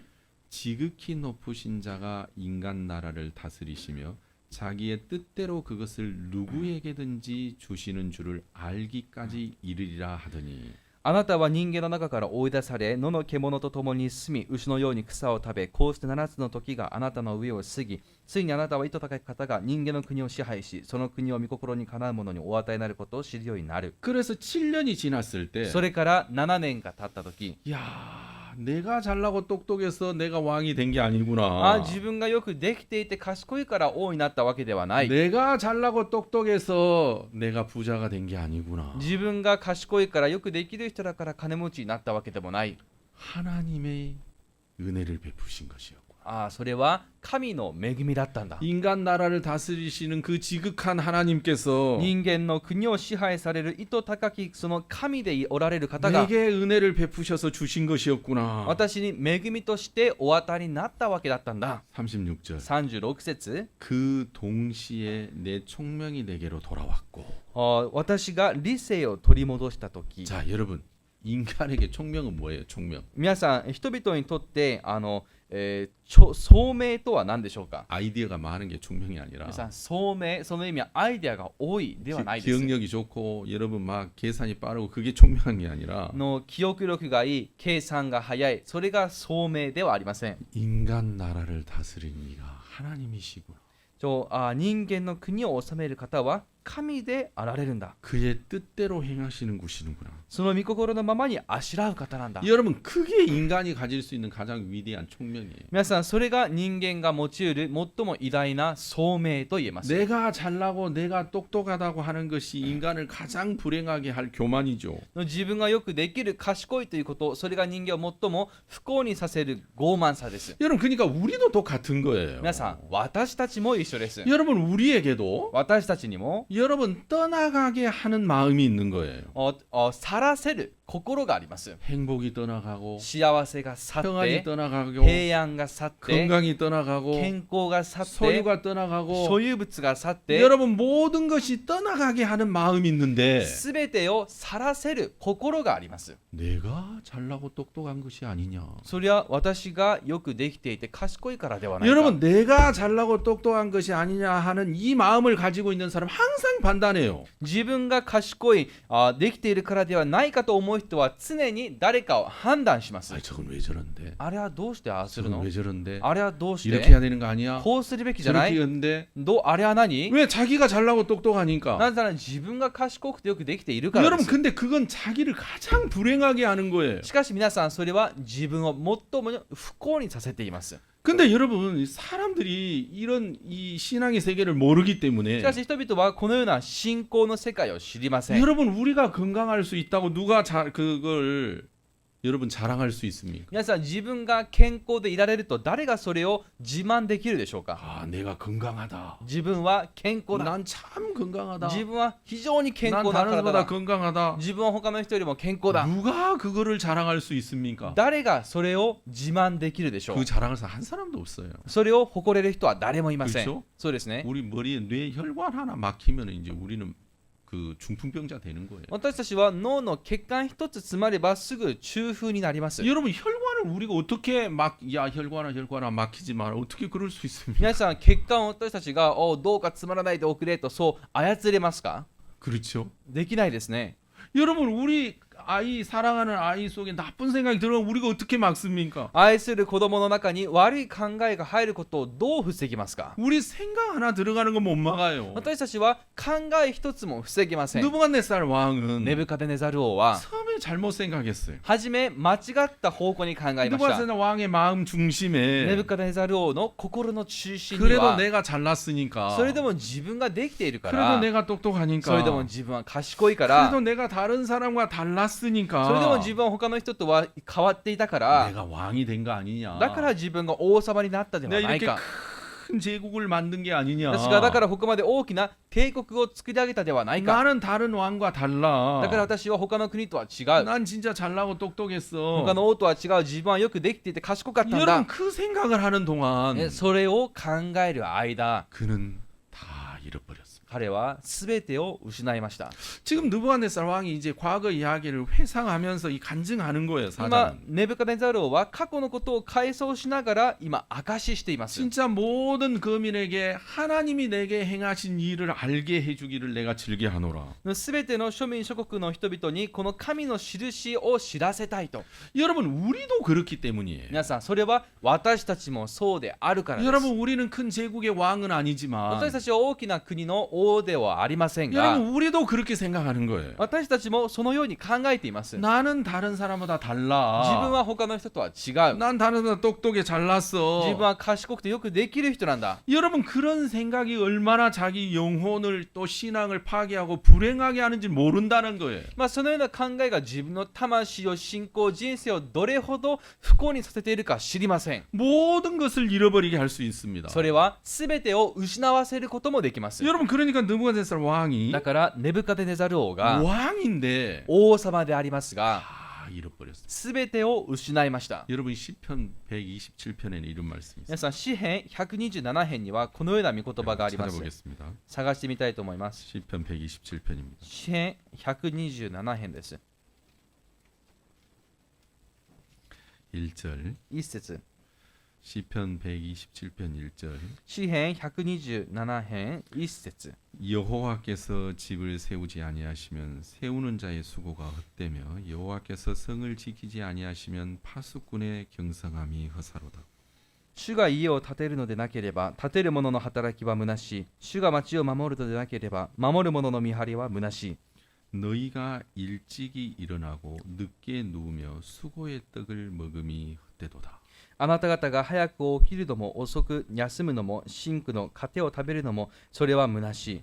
지극히 높으신 자가 인간 나라를 다스리시며 자기의 뜻대로 그것을 누구에게든지 주시는 줄을 알기까지 이르리라 하더니 あなたは人間の中から追い出され野の獣と共に住み牛のように草を食べこうして7つの時があなたの上を過ぎついにあなたは意図高い方が人間の国を支配しその国を御心にかなう者にお与えになることを知るようになる 그래서 7년이 지났을 때 それから7年が経った時 야, 내가 잘나고 똑똑해서 내가 왕이 된 게 아니구나. 自分がよくできていて賢いから王になったわけではない 내가 잘나고 똑똑해서 내가 부자가 된 게 아니구나. 自分が賢いからよくできる人だから金持ちになったわけでもない 하나님의 은혜를 베푸신 것이요. それは神の恵みだったんだ 인간 나라를 다스리시는 그 지극한 하나님께서 人間の国を支配される意図高きその神でおられる方が 내게 은혜를 베푸셔서 주신 것이었구나. 私に恵みとしてお与えになったわけだったんだ 36절 36節 그 동시에 내 총명이 내게로 돌아왔고 私が理性を取り戻した時 자 여러분 인간에게 총명은 뭐예요? 총명 皆さん人々にとって聡明とは何でしょうか 아이디어가 많은 게 총명이 아니라 皆さん聡明その意味はアイデアが多いではないです 기억력이 좋고 여러분 막 계산이 빠르고 그게 총명한 게 아니라 の記憶力がいい計算が早いそれが聡明ではありません 인간 나라를 다스리는 이가 하나님이시구나. 人間の国を治める方は神であられるんだ 그의 뜻대로 행하시는 곳이는구나. その御心のままにあしらう方なんだ 여러분 그게 인간이 가질 수 있는 가장 위대한 총명이에요. 皆さんそれが人間が持ち得る最も偉大な聡明と言えます 내가 잘나고 내가 똑똑하다고 하는 것이 인간을 가장 불행하게 할 교만이죠. 自分がよくできる賢いということそれが人間を最も不幸にさせる傲慢さです 여러분 그러니까 우리도 똑같은 거예요. 皆さん私たちも一緒です 여러분 우리에게도 私たちにも 여러분 떠나가게 하는 마음이 있는 거예요. 去らせる心があります 행복이 떠나가고 幸せが去っ 평안이 て 떠나가고 平安が去って 건강이 떠나가고 健康が去って 소유가 떠나가고 所有物が去って 여러분 모든 것이 떠나가게 하는 마음이 있는데 すべてを去らせる心があります 내가 잘나고 똑똑한 것이 아니냐. それは私がよくできていて賢いからではないか 여러분 내가 잘나고 똑똑한 것이 아니냐 하는 이 마음을 가지고 있는 사람 항상 판단해요. 自分が賢いできているからではないかと思う人は常に誰かを判断します 아이 저건 왜 저런데? あれはどうしてああする 저건 の 왜 저런데? あれはどうし 이렇게 て 해야 되는 거 아니야? こうするべきじゃな 저렇게 い 했는데 あれは何 왜 자기가 잘나고 똑똑하니까? なぜなら自分が賢くてよくできているからで 여러분 す 근데 그건 자기를 가장 불행하게 하는 거예요. しかし皆さんそれは自分を最も不幸にさせています 근데 여러분 이 사람들이 이런 이 신앙의 세계를 모르기 し 때문에 かし人々はこのような信仰の世界を知りません。 여러분 우리가 건강할 수 있다고 누가 그걸 여러분 자랑할 수 있습니까? 皆さん自分が健康でいられると誰がそれを自慢できるでしょうか。 아, 내가 건강하다. 自分は健康だ。 난 참 건강하다. 自分は非常に健 난 康な 다른 体 것보다 だ。 건강하다. 自分は他の人よりも健康だ。 누가 그거를 자랑할 수 있습니까? 誰がそれを自慢できるでしょう。 그 자랑을 한 사람도 없어요. それを誇れる人は誰もいません。 그렇죠? そうですね。 우리 머리에 뇌혈관 하나 막히면 이제 우리는 그 중풍병자 되는 거예요. 私たちは脳の血管一つ詰まればすぐ中風になります。 여러분 혈관을 우리가 어떻게 야 혈관아 막히지 마라 어떻게 그럴 수 있습니까? 皆さん血管を私たちがどうか詰まらないでおくれとそう操れますか？ 그렇죠. できないですね。 여러분 우리 아이 사랑하는 아이 속에 나쁜 생각이 들어오면 우리가 어떻게 막습니까? 愛する子供の中に悪い考えが入ることをどう防ぎますか？ 우리 생각 하나 들어가는 건 못 막아요. 私たちは考え一つも防げません。 느부갓네살 왕은 ネブカデネザル王は 처음에 잘못 생각했어요. 初め間違った方向に考えました。 느부갓네살 왕의 마음 ネ 중심에 ブカデネザル王の心の中心に 그래도 は 내가 잘났으니까 それでも自分ができているか 그래도 ら 내가 똑똑하니까 それでも自分は賢いから 그래도 내가 다른 사람과 それでも 달랐으니까 自分は他の人とは変わっていたから 내가 왕이 된 거 아니냐. だから自分が王様になったでは 내가 ない 이렇게 か 큰 제국을 만든 게 아니냐. 私がだからここまで大きな帝国を作り上げたではないか 나는 다른 왕과 달라. だから私は他の国とは違う 난 진짜 잘나고 똑똑했어. 他の王とは違う自分はよくできていて賢かったん 여러분 だ 그 생각을 하는 동안 それを考える間 그는 다 잃어버렸습니다. 彼は全てを失いました 지금 느부갓네살 왕이 이제 과거 이야기를 회상하면서 이 간증하는 거예요. 今 사장. ネブカデネザル王は過去のことを回想しながら今証ししています 진짜 모든 거민에게 하나님이 내게 행하신 일을 알게 해주기를 내가 즐겨 하노라. 全ての庶民諸国の人々にこの神の印を知らせたいと 여러분 우리도 그렇기 때문이에요. 皆さんそれは私たちもそうであるからです 여러분 우리는 큰 제국의 왕은 아니지만 私たちは大きな国の王ではありませんが 여러분 우리도 그렇게 생각하는 거예요. 私たちもそのように考えています 나는 다른 사람보다 自分 달라. は他の人とは違う 난 다른 사람보다 똑똑해 自 잘났어. 分は賢くてよくできる人なんだ 여러분 그런 생각이 얼마나 자기 영혼을 또 신앙을 파괴하고 불행하게 하는지 모른다는 거예요. まあそのような考えが自分の魂を信仰人生をどれほど不幸にさせているか知りません 모든 것을 잃어버리게 할 수 있습니다. それは全てを失わせることもできます 여러분 그러니까 느부갓네살 왕이 だからネブカデネザル王が 왕인데 王様でありますが 다 잃어버렸어요. 全てを失いました 여러분 시편 127편에는 이런 말씀이 있어요. 皆さん詩編127編にはこのような御言葉があります 찾아보겠습니다. 探してみたいと思います 시편 127편입니다. 詩編127編です 1절 一節 시편 127편 1절 詩編127編一節 여호와께서 집을 세우지 아니하시면 세우는 자의 수고가 헛되며 여호와께서 성을 지키지 아니하시면 파수꾼의 경성함이 허사로다. 主が家を建てるのでなければ建てる者の働きは虚しい。主が町を守るのでなければ守る者の見張りは虚しい。 너희가 일찍이 일어나고 늦게 누우며 수고의 떡을 먹음이 헛되도다. あなた方が早く起きるのも遅く休むのも真紅の糧を食べるのもそれは虚しい。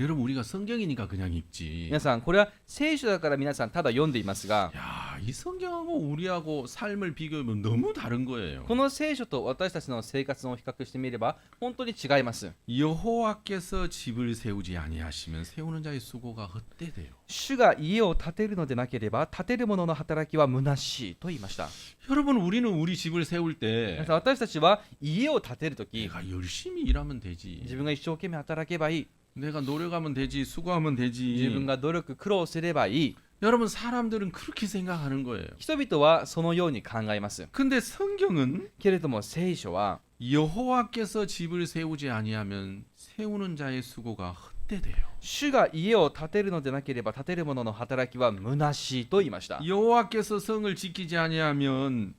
여러분 우리가 성경이니까 그냥 읽지. 皆さんこれは聖書だから皆さんただ読んでいますが 야, 이 성경하고 우리하고 삶을 비교하면 너무 다른 거예요. この聖書と私たちの生活を比較してみれば本当に違います。 여호와께서 집을 세우지 아니하시면 세우는 자의 수고가 헛되대요. 主が家を建てるのでなければ建てる者の働きは虚しいと言いました。 여러분 우리는 우리 집을 세울 때 皆さん私たちは家を建てるとき 내가 열심히 일하면 自 되지. 分が一生懸命働けばいい 내가 노력하면 되지. 수고하면 自 되지. 分が努力苦労すればいい 여러분 사람들은 그렇게 생각하는 거예요. 人々はそのように考えます 근데 성경은 けれども聖書は 여호와께서 집을 세우지 아니하면 세우는 자의 수고가 헛되대요. 主が家を建てるのでなければ建てる者の働きは虚しいと言いました 여호와께서 성을 지키지 아니하면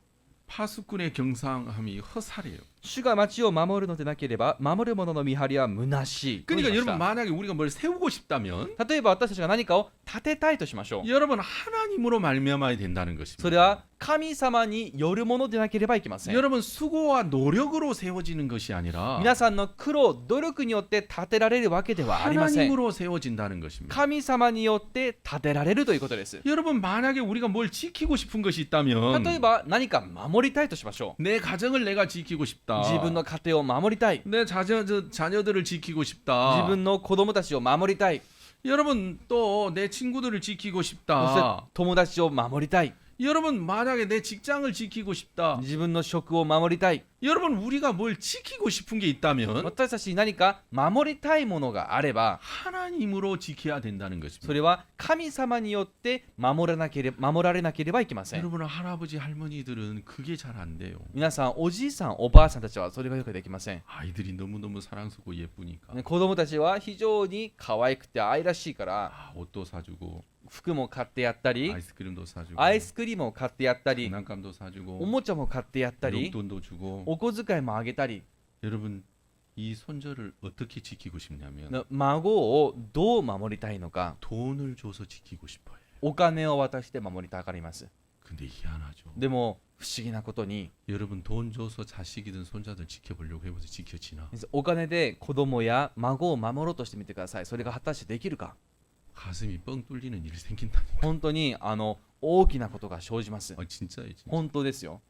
파수꾼의 경상함이 허사래요. 主が町を守るのでなければ守る者の見張りは虚しいと言い 그러니까 ました 여러분 만약에 우리가 뭘 세우고 싶다면 例えば私たちが何かを建てたいとしましょう 여러분 하나님으로 말미암아야 된다는 そ 것입니다. れは神様によるものでなければいけません 여러분 수고와 노력으로 세워지는 것이 아니라 皆さんの苦労努力によって建てられるわけではありません 하나님으로 세워진다는 것입니다. 神様によって建てられるということです 여러분 만약에 우리가 뭘 지키고 싶은 것이 있다면 例えば何か守りたいとしましょ 내 가정을 내가 지키고 う 싶다. 自分の家庭を守りたい 내 자녀들을 지키고 自 싶다. 分の子供たちを守りたい 여러분 또 내 친구들을 지키고 そして 싶다. 友達を守りたい 여러분 만약에 내 직장을 지키고 싶다. 自分の職を守りたい 여러분 우리가 뭘 지키고 싶은 게 있다면 私たちに何か守りたいものがあれば 하나님으로 지켜야 된다는 そ 것입니다. れは神様によって守られなければいけません 여러분 할아버지 할머니들은 그게 잘 안 돼요. 皆さんおじいさんおばあさんたちはそれがよくできません 아이들이 너무너무 사랑스럽고 예쁘니까 子供たちは非常に可愛くて愛らしいから 옷도 사주고 服も買ってやったり 아이스크림도 사주고 アイスクリームを買ってやったり 장난감도 사주고 おもちゃも買ってやったり 용돈도 주고 お小遣いもあげたり 여러분 이 손자를 어떻게 지키고 싶냐면 孫をどう守りたいのか 돈을 줘서 지키고 싶어요. お金を渡して守りたがります 근데 희한하죠. でも不思議なことに 여러분 돈 줘서 자식이든 손자들 지켜보려고 해보세요. 지켜지나? お金で子供や孫を守ろうとしてみてくださいそれが果たしてできるか 가슴이 뻥 뚫리는 일이 생긴다니까. 本当に大きなことが生じます 진짜예요. 진짜. 本当ですよ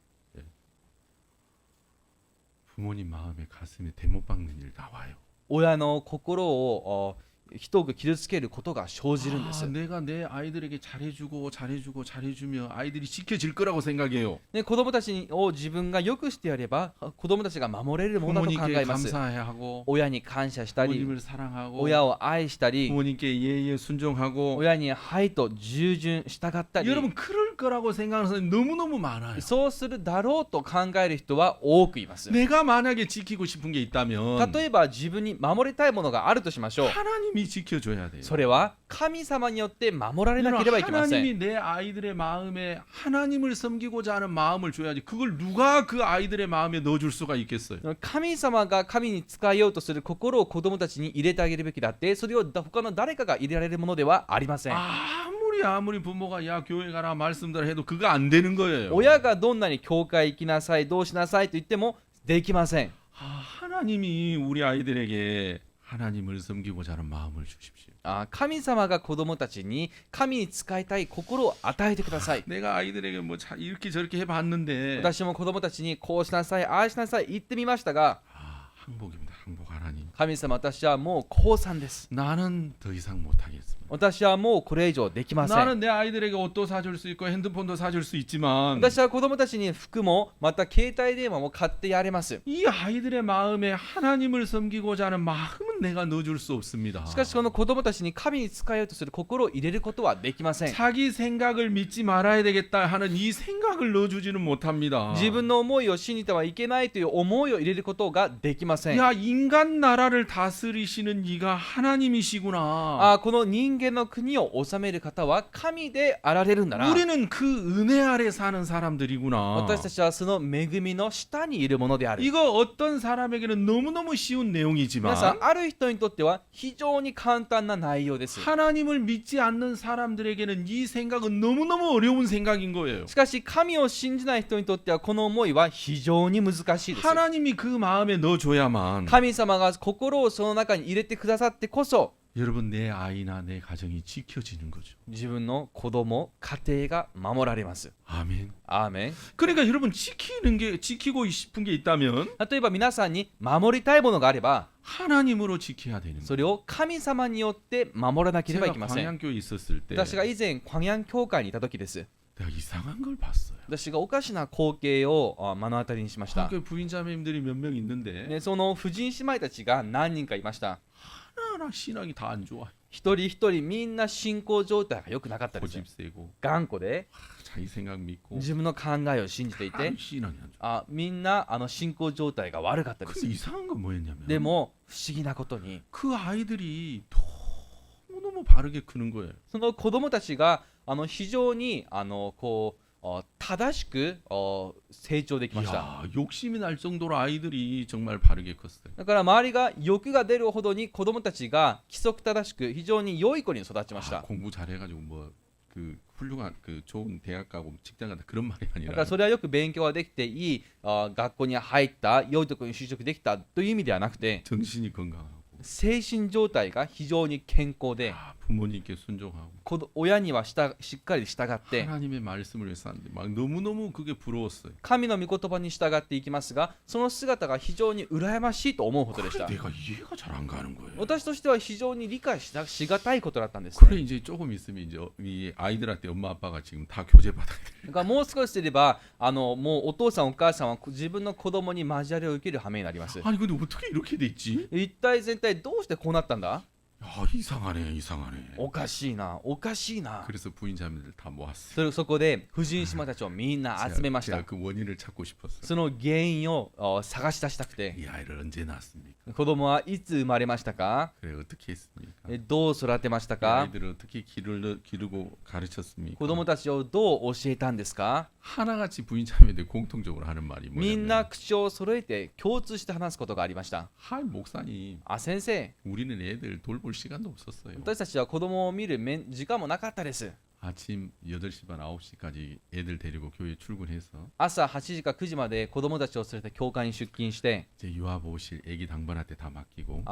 부모님 마음에 가슴에 대못 박는 일 나와요. 親の心を人を傷つけることが生じるんです 내가 내 아이들에게 잘해주며 아이들이 지켜질 거라고 생각해요. ね、子供たちを自分がよくしてやれば子供たちが守れるものだと考 부모님께 えます 감사해야 하고 親に感謝したり 부모님을 사랑하고 親を愛したり 부모님께 예예 순종하고 親にはいと従順従ったり 여러분 그럴 거라고 생각하는 사람이 너무너무 많아요. そうするだろうと考える人は多くいます 내가 만약에 지키고 싶은 게 있다면 例えば自分に守りたいものがあるとしましょう 하나님이 지켜줘야 돼요. それは神様によって守られなければいけません 하나님이 내 아이들의 마음에 하나님을 섬기고자 하는 마음을 줘야지. 그걸 누가 그 아이들의 마음에 넣어줄 수가 있겠어요. 神様が神に使えようとする心を子供たちに入れてあげるべきだってそれを他の誰かが入れられるものではありません 아무리 부모가 야 교회 가라 말씀들 해도 그거 안 되는 거예요. 親がどんなに教会行きなさいどうしなさいと言ってもできません 하나님이 우리 아이들에게 하나님을 섬기고자 하는 마음을 주십시오. 神様が子供たちに神に仕えたい心を与えてください 내가 아이들에게 뭐 이렇게 저렇게 해봤는데 私も子供たちにこうしなさいああしなさい言ってみましたが 항복입니다. 항복 하나님. 神様私はもう降参です 나는 더 이상 못하겠습니다. 私はもうこれ以上できません 나는 내 아이들에게 옷도 사줄 수 있고 핸드폰도 사줄 수 있지만 私は子供たちに服もまた携帯電話も買ってやれます 이 아이들의 마음에 하나님을 섬기고자 하는 마음은 내가 넣어줄 수 없습니다. しかしこの子供たちに神に仕えようとする心を入れることはできません 자기 생각을 믿지 말아야 되겠다 하는 이 생각을 넣어주지는 못합니다. 自分の思いを信じてはいけないという思いを入れることができません 야 인간 나라를 다스리시는 이가 하나님이시구나. この人間の国を治める方は神であられるなら 우리는 그 은혜 아래 사는 사람들이구나. 私たちはその恵みの下にいるものである 이거 어떤 사람에게는 너무너무 쉬운 皆さ 내용이지만 んある人にとっては非常に簡単な内容です 하나님을 믿지 않는 사람들에게는 이 생각은 너무너무 어려운 생각인 거예요. しかし神を信じない人にとってはこの思いは非常に難しいです 하나님이 그 마음에 넣어줘야만 神様が心をその中に入れてくださってこそ 여러분 내 아이나 내 가정이 지켜지는 거죠. 自分の子供家庭が守られます 아멘. アーメン 그러니까 여러분 지키고 싶은 게 있다면 例えば皆さんに守りたいものがあれば 하나님으로 지켜야 되는 それを神様によって守らなければい 제가 けません 광양교에 있었을 때 私が以前광양教会にいた時です 내가 이상한 걸 봤어요. 私がおかしな光景を目の当たりにしました 학교 부인자매님들이 몇 명 있는데 でその婦人姉妹たちが何人かいました 하나하나 신앙이 다 안 좋아요. 一人一人みんな信仰状態が良くなかったです 고집 세고 頑固で 자기 생각 믿고 自分の考えを信じていて 참 신앙이 안 좋아. みんな信仰状態が悪かったで 그 す 이상한 건 뭐였냐면 でも不思議なことに 그 아이들이 너무너무 바르게 크는 거예요. その子供たちが非常に正しく成長できました。 야, 욕심이 날 정도로 아이들이 정말 바르게 컸어요. だから周りが欲が出るほどに子供たちが規則正しく非常に良い子に育ちまし 아, た。 공부 잘해가지고 뭐 그 훌륭한 그 좋은 대학 가고 직장 간다 그런 말이 だか 아니라 らそれはよく勉強ができていい学校に入った良いところに就職できたという意味ではなくて 정신이 건강하고 精神状態が非常に健康で 아, 부모님께 순종하고 親にはしっかり従って 하나님의 말씀을 위해서 하는데 막 너무너무 그게 부러웠어요. 神の御言葉に従っていきますがその姿が非常に羨ましいと思うことでした。 그래, 내가 이해가 잘 안 가는 거예요. 私としては非常に理解しがたいことだったんです、 그래 ね。 이제 조금 있으면 이제 이 아이들한테 엄마 아빠가 지금 다 교제 받아야 돼. だからもう少しすればもうお父さんお母さんは自分の子供に交わりを受ける羽目になります。 아니 근데 어떻게 이렇게 됐지? 一体全体どうしてこうなったんだ。 야, 이상하네, 이상하네. おかしいなおかしいな。 그래서 부인자매들 다 모았어요. そこで婦人姉妹たちをみんな集めました。 제가 그 원인을 찾고 싶었어요. その原因を探し出したくて 이 아이를 언제 낳았습니까? 子供はいつ生まれましたか。 그래 어떻게 했습니까? どう育てました 이 か。 아이들을 어떻게 기르고 가르쳤습니까? 子供たちをどう教えたんですか。 하나같이 부인자매들 공통적으로 하는 말이 みんな 뭐냐면 口を揃えて共通して話すことがありました。 하이 목사님 先生 우리는 애들 돌볼 시간도 없었어요. 私たちは子供を見る時間もなかったです。 아침 8시 반 9시까지 애들 데리고 교회 출근해서 朝8時か9時まで子供たちを連れて教会に出勤して 이제 유아 보호실 애기 당번한테 다 맡기고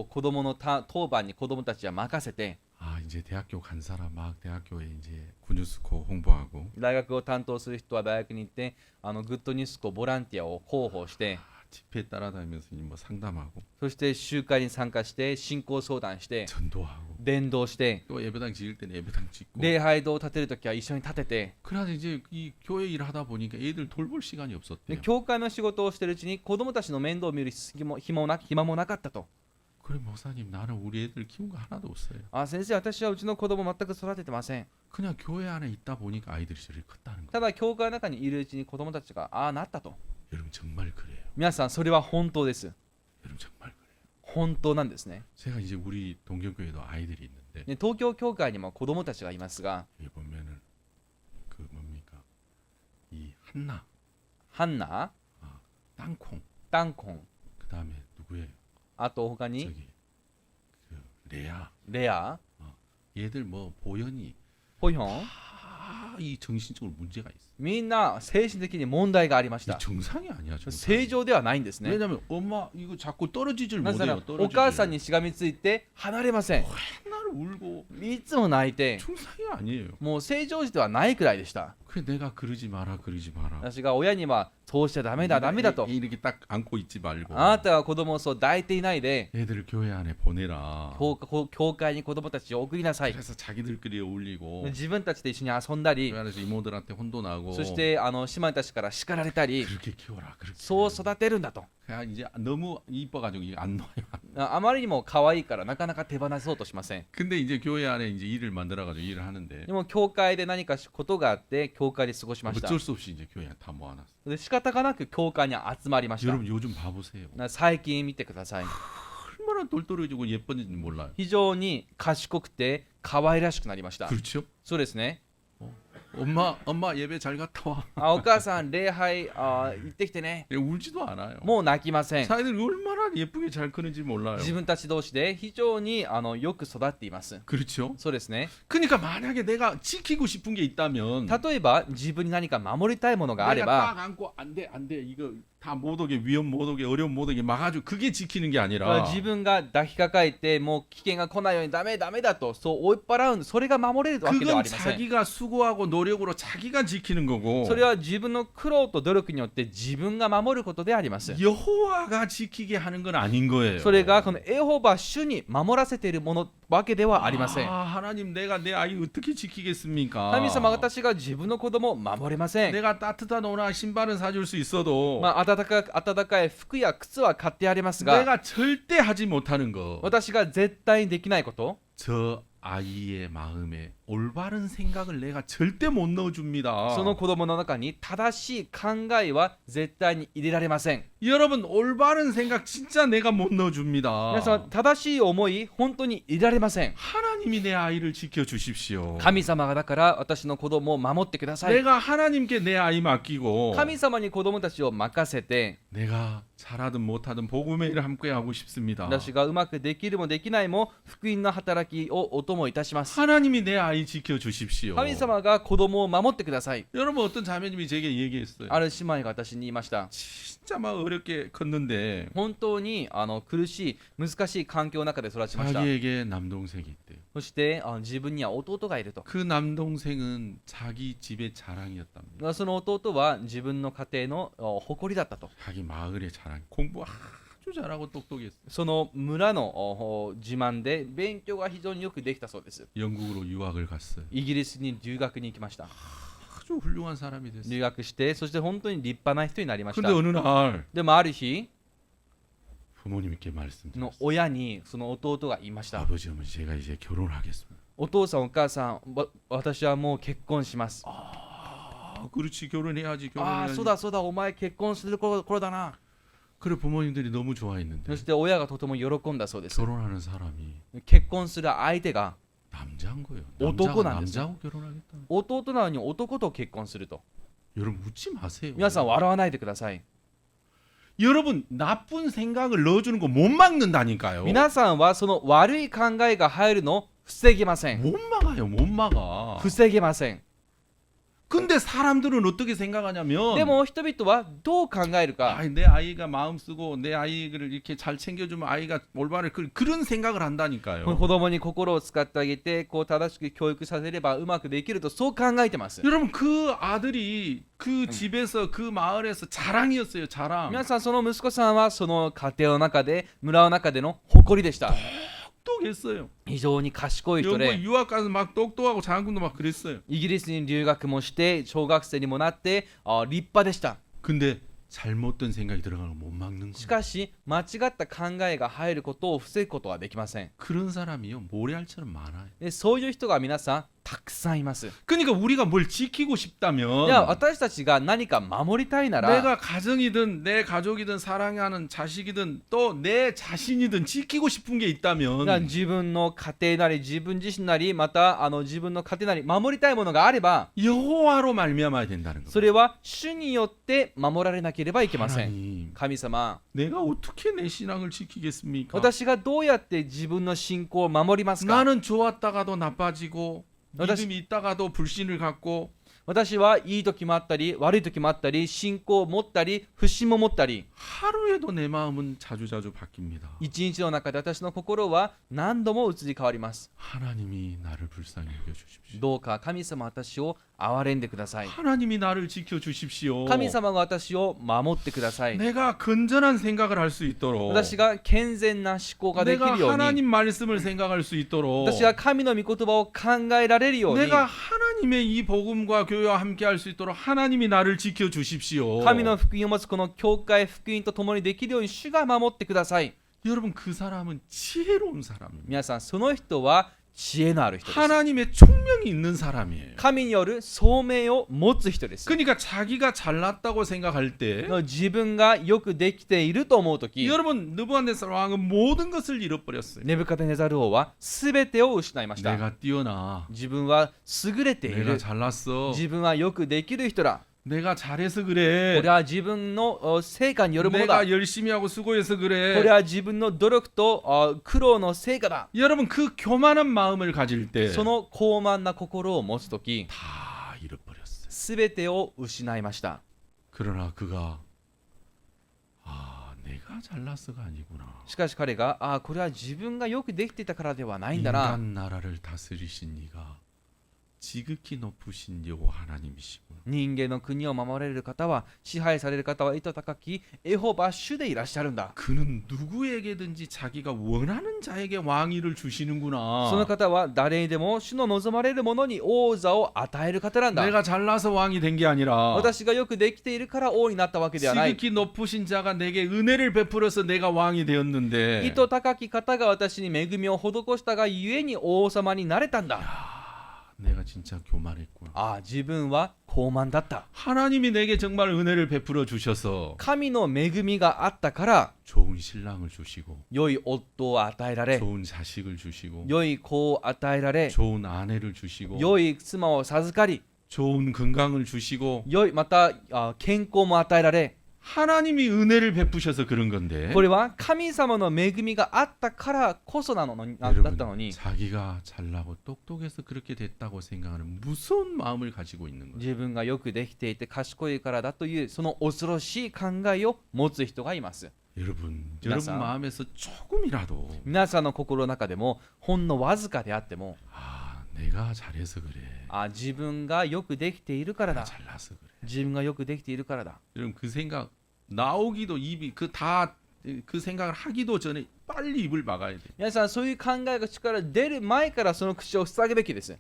子供の当番に子供たちは任せて 아 이제 대학교 간 사람 막 대학교에 이제 굿뉴스코 홍보하고 大学を担当する人は大学に行ってグッドニュースコボランティアを広報して 집회 따라다니면서 뭐 상담하고 そして集会に参加して信仰相談して 전도하고 伝道して 또 예배당 지을 때는 예배당 짓고 礼拝堂を建てるときは一緒に建てて 그러다 이제 이 교회 일을 하다 보니까 애들 돌볼 시간이 で 없었대요. 教会の仕事をしているうちに子供たちの面倒を見る暇もなかったと。 그래 목사님 나는 우리 애들 키운 거 하나도 없어요. 先生私はうちの子供全く育ててません。 그냥 교회 안에 있다 보니까 아이들이 저리 컸다는 거. ただ教会の中にいるうちに子供たちがなったと。 여러분 정말 그래요. 皆さんそれは本当です。 여러분 정말 그래요. 本当なんですね。 제가 이제 우리 동경교회도 아이들이 있는데 で東京教会にも子供たちがいますが 여기 보면은 그 뭡니까 이 한나 ハンナ、 땅콩 ダンコン、 그 다음에 누구예요? あと他に 저기 그 레아 レア、 얘들 뭐 보현이 ポヒョン 이 정신적으로 문제가 있어. みんな精神的に問題がありまし 이 た。 정상이 아니야. 正 정상. 常ではないんですね。 왜냐면 엄마 이거 자꾸 떨어지질 なぜなら 못해요. お母さん 떨어지질. にしがみついて離れません。 맨날 울고 いつも泣いて 정상이 아니에요. もう正常時ではないくらいでした。 그래 내가 그러지 마라 그러지 마라. 私が親にはそうしちゃダメだダメだと 이렇게 딱 안고 있지 말고 あなたは子供をそう抱いていないで 애들을 교회 안에 보내라. 教会に子供たちを送りなさい。 그래서 자기들끼리 어울리고 自分たちで一緒に遊んだり 교회 안에서 이모들한테 혼도 나고 そして姉妹たちから叱られたり 그렇게 키워라 그렇게. そう育てるんだと。 그냥 이제 너무 이뻐가지고 이게 안 놔요. あまりにも可愛いからなかなか手放そうとしません。 근데 이제 교회 안에 이제 일을 만들어가지고 일을 하는데 でも教会で何かことがあって教会で過ごしました。 어쩔 수 없이 이제 교회 다 모아놨어. で仕方がなく教会に集まりました。 여러분 요즘 봐보세요. 最近見てください。 얼마나 똘똘해지고 예쁜지 몰라요. 非常に賢くて可愛らしくなりました。 그렇죠? そうですね。 엄마 예배 잘 갔다 와. お母さん礼拝行ってきてね。 울지도 않아요. もう泣きません。 자기들 얼마나 예쁘게 잘 크는지 몰라요. 自分たち同士で非常によく育っています。 그렇죠? そうですね。 그러니까 만약에 내가 지키고 싶은 게 있다면 例えば自分に何か守りたいものがあれ 내가 ば 딱 안고 안돼 이거 다 못 오게 위험 못 오게 어려움 못 오게 막아주 그게 지키는 게 아니라 自分が抱きかかえてもう危険が来ないようにダメだとそう追い払うそれが守れるわけではあ 그건 りません。 자기가 수고하고 노력으로 자기가 지키는 거고 それは自分の苦労と努力によって自分が守ることであります。 여호와가 지키게 하는 건 아닌 거예요. それがこのエホバ主に守らせているものわけではありません。 하나님 내가 내 아이 어떻게 지키겠습니까? 神様私が自分の子供を守れません。 내가 따뜻한 옷이나 신발은 사줄 수 있어도 暖かい服や靴は買ってやりますが 내가 절대 하지 못하는 거. 私が絶対にできないこと 저 아이의 마음에 올바른 생각을 내가 절대 못 넣어줍니다. その子供の中に正しい考えは絶対に入れられません。 여러분 올바른 생각 진짜 내가 못 넣어줍니다. 皆さん、正しい思い本当に入れられません。 하나님이 내 아이를 지켜주십시오. 神様がだから私の子供を守ってください。 내가 하나님께 내 아이 맡기고 神様に子供たちを任せて、 내가 잘하든 못하든 복음의 일을 함께 하고 싶습니다. 私がうまくできるもできないも福音の働きをお供いたします。 하나님이 내 아이 지켜주십시오. 神様が子供を守ってください。 여러분 어떤 자매님이 제게 얘기했어요. ある姉妹が私に言いました。 진짜 막 어렵게 컸는데 本当に苦しい難しい環境の中で育ちました。 자기에게 남동생이 있대요. そして自分には弟がいると。 그 남동생은 자기 집의 자랑이었답니다. その弟は自分の家庭の誇りだったと。 자기 마을의 자랑. 공부 아주 잘하고 똑똑했어요. その村の自慢で勉強が非常によくできたそうです。 영국으로 유학을 갔어요. イギリスに留学に行きました。 아주 훌륭한 사람이 됐어요. 留学して、そして本当に立派な人になりまし 근데 た。 어느 날 でもある日 부모님께 の 말씀드렸어요. 親にその弟が言いました。 아버지 어머니 제가 이제 결혼하겠습니다. お父さんお母さん、私はもう結婚します。 아, 그렇지 결혼해야지 ああ、 결혼해야지. そうだそうだ、お前結婚する頃だな。 그래 부모님들이 너무 좋아했는데 そして親がとても喜んだそうです。 결혼하는 사람이 結婚する相手が 남자인 거예요. 어떻고 남자? 남자하고 결혼하겠다. 弟なのに男と結婚すると。 여러분 웃지 마세요. 皆さん笑わないでください。 여러분 나쁜 생각을 넣어주는 거 못 막는다니까요. 皆さんはその悪い考えが入るのを防げません。 못 막아요. 못 막아. 防げません。 근데 사람들은 어떻게 생각하냐면 でも人々はどう考えるか。 내 아이가 마음 쓰고 내 아이를 이렇게 잘 챙겨주면 아이가 올바른 그런 생각을 한다니까요. 子供に心を使ってあげて、こう正しく教育させればうまくできるとそう考えてます。 여러분 그 아들이 그 집에서 그 마을에서 자랑이었어요. 자랑. 皆さん、その息子さんはその家庭の中で、村の中での誇りでした。 똑똑했어요. 非常に賢い人 영국 で、 유학 가서 막 똑똑하고 장군도 막 그랬어요. イギリスに留学もして小学生にもなって立派でした。 근데 잘못된 생각이 들어가는 거 못 막는 し 거예요. かし間違った考えが入ることを防ぐことはできません。 그런 사람이요 모래알처럼 많아요. でそういう人が皆さんたくさんいます。 그러니까 우리가 뭘 지키고 싶다면 じゃあ私たちが何か守りたいなら、 내가 가정이든 내 가족이든 사랑하는 자식이든 또 내 자신이든 지키고 싶은 게 じゃあ 있다면 自分の家庭なり自分自身なりまた自分の家庭なり守りたいものがあれば、 여호와로 말미암아야 된다는 거예요. それは主によって守られなければいけません。 하나님, 神様、 내가 어떻게 내 신앙을 지키겠습니까? 私がどうやって自分の信仰を守りますか。 나는 좋았다가도 나빠지고私- 믿음이 있다가도 불신을 갖고 私はいい時もあったり悪い時もあったり、信仰を持ったり不信も持ったり、 하루에도 내 마음은 자주자주 바뀝니다. 一日の中で私の心は何度も移り変わります。 하나님이 나를 불쌍히 여겨주십시오. どうか神様、私を憐れんでください。 하나님이 나를 지켜주십시오. 神様が私を守ってください。 내가 건전한 생각을 할 수 있도록 私が健全な思考ができ 내가 るように、 하나님 말씀을 생각할 수 있도록 私が神の御言葉を考えられるように、 내가 하나님의 이 복음과 교회와 함께 할 수 있도록 하나님이 나를 지켜주십시오. 神の福音を持つこの教会福音と共にできるように主が守ってください。 여러분 그 사람은 지혜로운 사람입니다. 皆さん、その人は知恵のある人です。 하나님의 총명이 있는 사람이에요. 神による聡明を持つ人です。 그러니까 자기가 잘났다고 생각할 때 自分がよくできていると思うとき、 여러분 느부갓네살 왕은 모든 것을 잃어버렸어요. ネブカデネザル王は全てを失いました。 내가 뛰어나. 自分は優れてい 내가 る。 잘났어. 自分はよくできる人だ。 내가 잘해서 こ 그래. れは自分の成果によるものだ。 내가 열심히 하고 수고해서 これ 그래. は自分の努力と苦労の成果だ。 여러분 그 교만한 마음을 가질 때 その高慢な心を持つとき、 다 잃어버렸어요. 全てを失いました。 그러나 그가 내가 잘났어가 아니구나. しかし彼が、これは自分がよくできていたからではないんだな。 인간 나라를 다스리신 이가 지극히 높으신 여호와 하나님이시구나. 人間の国を守られる方は、支配される方は意図高きエホバ主でいらっしゃるんだ。 그는 누구에게든지 자기가 원하는 자에게 왕위를 その 주시는구나. 方は誰にでも主の望まれる者に王座を与える方なんだ。 내가 잘나서 왕이 된 게 아니라 私がよくできているから王になったわけではない。 지극히 높으신 자가 내게 은혜를 베풀어서 내가 왕이 意 되었는데 図高き方が私に恵みを施したがゆえに王様になれたんだ。 내가 진짜 교만했구나. ああ、自分は高慢だった。 하나님이 내게 정말 은혜를 베풀어 주셔서 神の恵みがあったから、 좋은 신랑을 주시고 良い夫を与えられ、 좋은 자식을 주시고 良い子を与えられ、 좋은 아내를 주시고 良い妻を授かり、 좋은 건강을 주시고 良いまた健康も与えられ、 하나님이 은혜를 베푸셔서 그런 건데 これは神様の恵みがあったからこそだったのに、 자기가 잘나고 똑똑해서 그렇게 됐다고 생각하는 무서운 마음을 가지고 있는 거예요. 自分がよくできていて賢いからだというその恐ろしい考えを持つ人がいます。 여러분 皆さん 마음에서 조금이라도 皆さんの心の中でもほんのわずかであっても、 내가 잘해서 그래. 自分がよくできているからだ、 잘나서 그래. 自分がよくできているからだ。 여러분 그 생각 나오기도 입이 그 생각을 하기도 전에 빨리 입을 막아야 돼. 皆さんそういう考えが口から出る前からその口を塞ぐべきです。